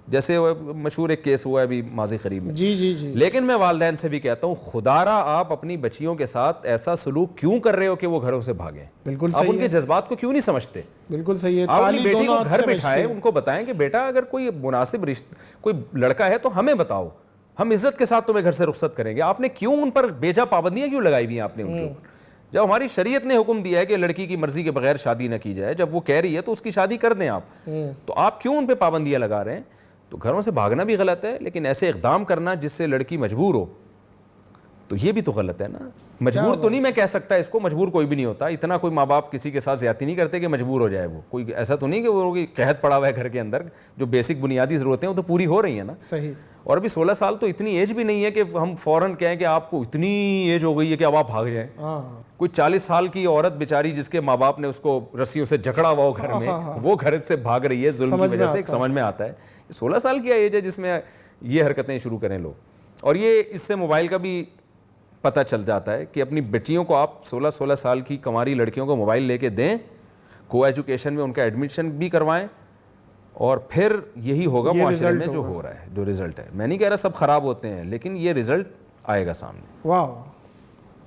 جیسے مشہور ایک کیس ہوا ہے ابھی ماضی قریب میں. جی جی جی. لیکن میں والدین سے بھی کہتا ہوں خدارا آپ اپنی بچیوں کے ساتھ ایسا سلوک کیوں کر رہے ہو کہ وہ گھروں سے بھاگیں؟ بالکل آپ صحیح ان کے جذبات کو کیوں نہیں سمجھتے؟ بالکل صحیح ہے. آپ اپنی تالی بیٹی دونوں کو ہاتھ گھر سے بٹھائیں, ان کو بتائیں کہ بیٹا اگر کوئی مناسب رشتہ کوئی لڑکا ہے تو ہمیں بتاؤ, ہم عزت کے ساتھ تمہیں گھر سے رخصت کریں گے. آپ نے کیوں ان پر بیجا پابندیاں کیوں لگائی ہوئی ہیں آپ نے ان کے اوپر؟ جب ہماری شریعت نے حکم دیا ہے کہ لڑکی کی مرضی کے بغیر شادی نہ کی جائے, جب وہ کہہ رہی ہے تو اس کی شادی کر دیں آپ. تو آپ کیوں ان پہ پابندیاں لگا رہے ہیں؟ تو گھروں سے بھاگنا بھی غلط ہے, لیکن ایسے اقدام کرنا جس سے لڑکی مجبور ہو تو یہ بھی تو غلط ہے نا. مجبور تو نہیں میں کہہ سکتا اس کو, مجبور کوئی بھی نہیں ہوتا. اتنا کوئی ماں باپ کسی کے ساتھ زیادتی نہیں کرتے کہ مجبور ہو جائے. وہ کوئی ایسا تو نہیں کہ وہ قحط پڑا ہوا ہے گھر کے اندر. جو بیسک بنیادی ضرورتیں وہ تو پوری ہو رہی ہیں نا. صحیح. اور ابھی 16 سال تو اتنی ایج بھی نہیں ہے کہ ہم فوراً کہیں کہ آپ کو اتنی ایج ہو گئی ہے کہ اب آپ بھاگ جائیں. کوئی 40 سال کی عورت بیچاری جس کے ماں باپ نے اس کو رسیوں سے جکڑا ہوا ہو گھر میں, وہ گھر سے بھاگ رہی ہے ظلم کی وجہ سے, ایک سمجھ میں آتا ہے. 16 سال کی ایج ہے جس میں یہ حرکتیں شروع کریں لوگ. اور یہ اس سے موبائل کا بھی پتہ چل جاتا ہے کہ اپنی بیٹیوں کو آپ 16 سال کی کماری لڑکیوں کو موبائل لے کے دیں, کو ایجوکیشن میں ان کا ایڈمیشن بھی کروائیں, اور پھر یہی ہوگا معاشرے میں جو ہو رہا ہے, جو رزلٹ ہے. میں نہیں کہہ رہا سب خراب ہوتے ہیں, لیکن یہ رزلٹ آئے گا سامنے. واہ,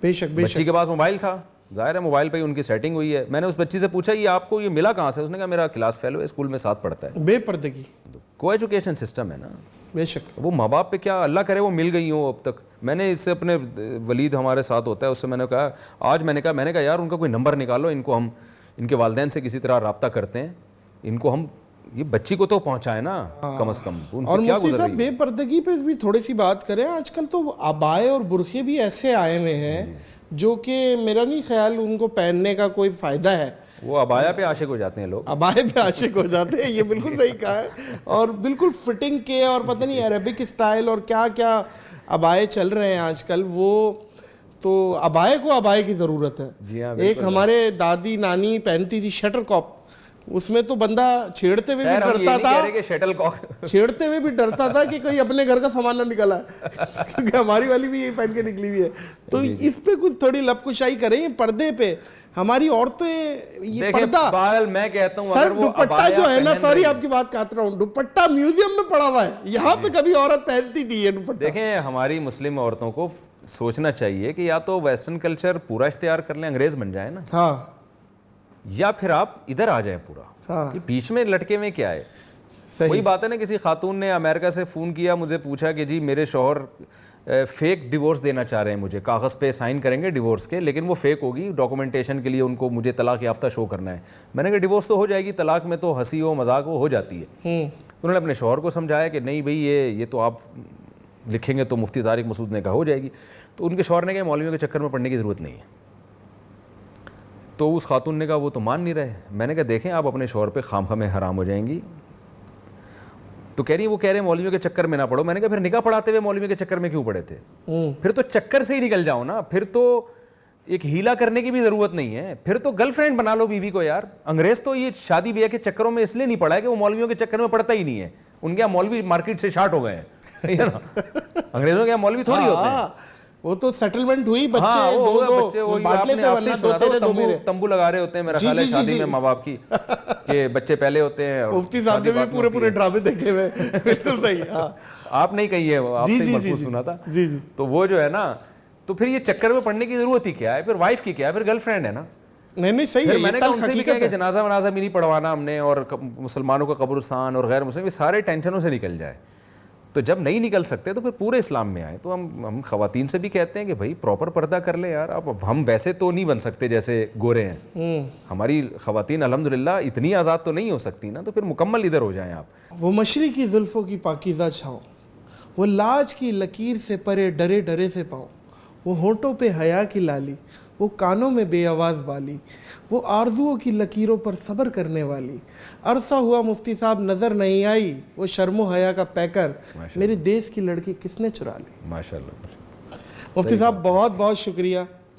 بے شک بے شک. بچی کے پاس موبائل تھا, ظاہر ہے موبائل پہ ہی ان کی سیٹنگ ہوئی ہے. میں نے اس بچی سے پوچھا یہ آپ کو یہ ملا کہاں سے؟ اس نے کہا میرا کلاس فیلو ہے, اسکول میں ساتھ پڑھتا ہے. بے پردگی. کو ایجوکیشن سسٹم ہے نا. بے شک. وہ ماں باپ پہ کیا, اللہ کرے وہ مل گئی ہوں اب تک. میں نے اس سے اپنے ولید ہمارے ساتھ ہوتا ہے, اس سے میں نے کہا آج میں نے کہا یار ان کا کوئی نمبر نکالو, ان کو ہم ان کے والدین سے کسی طرح رابطہ کرتے ہیں, ان کو ہم یہ بچی کو تو پہنچائے نا کم از کم. اور مفتی صاحب بے پردگی پہ بھی تھوڑی سی بات کریں. آج کل تو عبائے اور برقعے بھی ایسے آئے ہوئے ہیں جو کہ میرا نہیں خیال ان کو پہننے کا کوئی فائدہ ہے. وہ عبایا پہ عاشق ہو جاتے ہیں لوگ, عبائے پہ عاشق ہو جاتے ہیں, یہ بالکل صحیح کہا ہے. اور بالکل فٹنگ کے اور پتہ نہیں عربک اسٹائل اور کیا کیا عبائے چل رہے ہیں آج کل. وہ تو عبائے کو عبائے کی ضرورت ہے. ایک ہمارے دادی نانی پہنتی تھی شٹر کاک, اس میں تو بندہ چھیڑتے ہوئے بھی ڈرتا تھا, چھیڑتے ہوئے بھی ڈرتا تھا کہ کوئی اپنے گھر کا سامان نہ نکالا ہے, کیونکہ ہماری والی بھی یہی پہن کے نکلی ہوئی ہے. تو اس پہ کچھ تھوڑی لپ کشائی کریں. یہ پردے پہ ہماری عورتیں, یہ پردہ, میں کہتا ہوں سر دوپٹہ جو ہے نا, سوری آپ کی بات کاٹ رہا ہوں, دوپٹہ میوزیم میں پڑا ہوا ہے, یہاں پہ کبھی عورت پہنتی تھی یہ دوپٹہ. دیکھیں ہماری مسلم عورتوں کو سوچنا چاہیے کہ یا تو ویسٹرن کلچر پورا اختیار کر لیں, انگریز بن جائیں نا, ہاں, یا پھر آپ ادھر آ جائیں پورا. کہ بیچ میں لٹکے میں کیا ہے؟ وہی بات ہے نا, کسی خاتون نے امریکہ سے فون کیا, مجھے پوچھا کہ جی میرے شوہر فیک ڈیورس دینا چاہ رہے ہیں مجھے, کاغذ پہ سائن کریں گے ڈیورس کے, لیکن وہ فیک ہوگی, ڈاکومنٹیشن کے لیے ان کو مجھے طلاق یافتہ شو کرنا ہے. میں نے کہا ڈیورس تو ہو جائے گی, طلاق میں تو ہنسی ہو مذاق ہو جاتی ہے. تو انہوں نے اپنے شوہر کو سمجھایا کہ نہیں بھائی یہ تو آپ لکھیں گے تو مفتی طارق مسعود نے کہا ہو جائے گی. تو ان کے شوہر نے کہا مولویوں کے چکر میں پڑنے کی ضرورت نہیں ہے. تو اس خاتون نے کہا وہ تو مان نہیں رہے. میں نے کہا دیکھیں آپ اپنے شوہر پہ خام خواہ میں حرام ہو جائیں گی. تو کہہ رہی ہیں وہ کہہ رہے ہیں مولویوں کے چکر میں نہ پڑھو. میں نے کہا پھر نکاح پڑھاتے ہوئے مولویوں کے چکر میں کیوں پڑے تھے؟ پھر تو چکر سے ہی نکل جاؤ نا, پھر تو ایک ہیلا کرنے کی بھی ضرورت نہیں ہے, پھر تو گرل فرینڈ بنا لو بیوی کو یار. انگریز تو یہ شادی بیاہ کے چکروں میں اس لیے نہیں پڑا ہے کہ وہ مولویوں کے چکر میں پڑتا ہی نہیں ہے. ان کے یہاں مولوی مارکیٹ سے شارٹ ہو گئے ہیں, صحیح ہے نا. انگریزوں کے یہاں مولوی تھوڑی ہوتے ہیں, وہ تو سیٹلمنٹ ہوئی, بچے بانٹ لیتے ہیں, تمبو لگا رہے ہوتے ہیں میرا خیال ہے شادی میں ماں باپ کی, کہ بچے پہلے ہوتے ہیں. مفتی صاحب نے بھی پورے ڈرامے دیکھے ہوئے, بالکل صحیح. آپ نہیں کہی ہے, آپ سے محفوظ سنا تھا. تو وہ جو ہے نا, تو پھر یہ چکر میں پڑنے کی ضرورت ہی کیا ہے؟ پھر وائف کی کیا ہے, پھر گرل فرینڈ ہے نا. نہیں صحیح ہے. میں نے کہا ان سے بھی کہا کہ جنازہ ونازہ بھی نہیں پڑھوانا ہم نے, اور مسلمانوں کا قبرستان اور غیر مسلم, یہ سارے ٹینشنوں سے نکل جائے. تو جب نہیں نکل سکتے تو پھر پورے اسلام میں آئے. تو ہم خواتین سے بھی کہتے ہیں کہ بھائی پراپر پردہ کر لیں یار. اب ہم ویسے تو نہیں بن سکتے جیسے گورے ہیں, ہماری خواتین الحمدللہ اتنی آزاد تو نہیں ہو سکتی نا, تو پھر مکمل ادھر ہو جائیں آپ. وہ مشرقی زلفوں کی پاکیزہ چھاؤں, وہ لاج کی لکیر سے پرے ڈرے ڈرے سے پاؤں, وہ ہونٹوں پہ حیا کی لالی, وہ کانوں میں بے آواز بالی, وہ آرزوؤں کی لکیروں پر صبر کرنے والی. عرصہ ہوا مفتی صاحب نظر نہیں آئی, وہ شرم و حیا کا پیکر میرے دیس کی لڑکی کس نے چرا لی. ماشاءاللہ. مفتی صاحب بہت بہت شکریہ,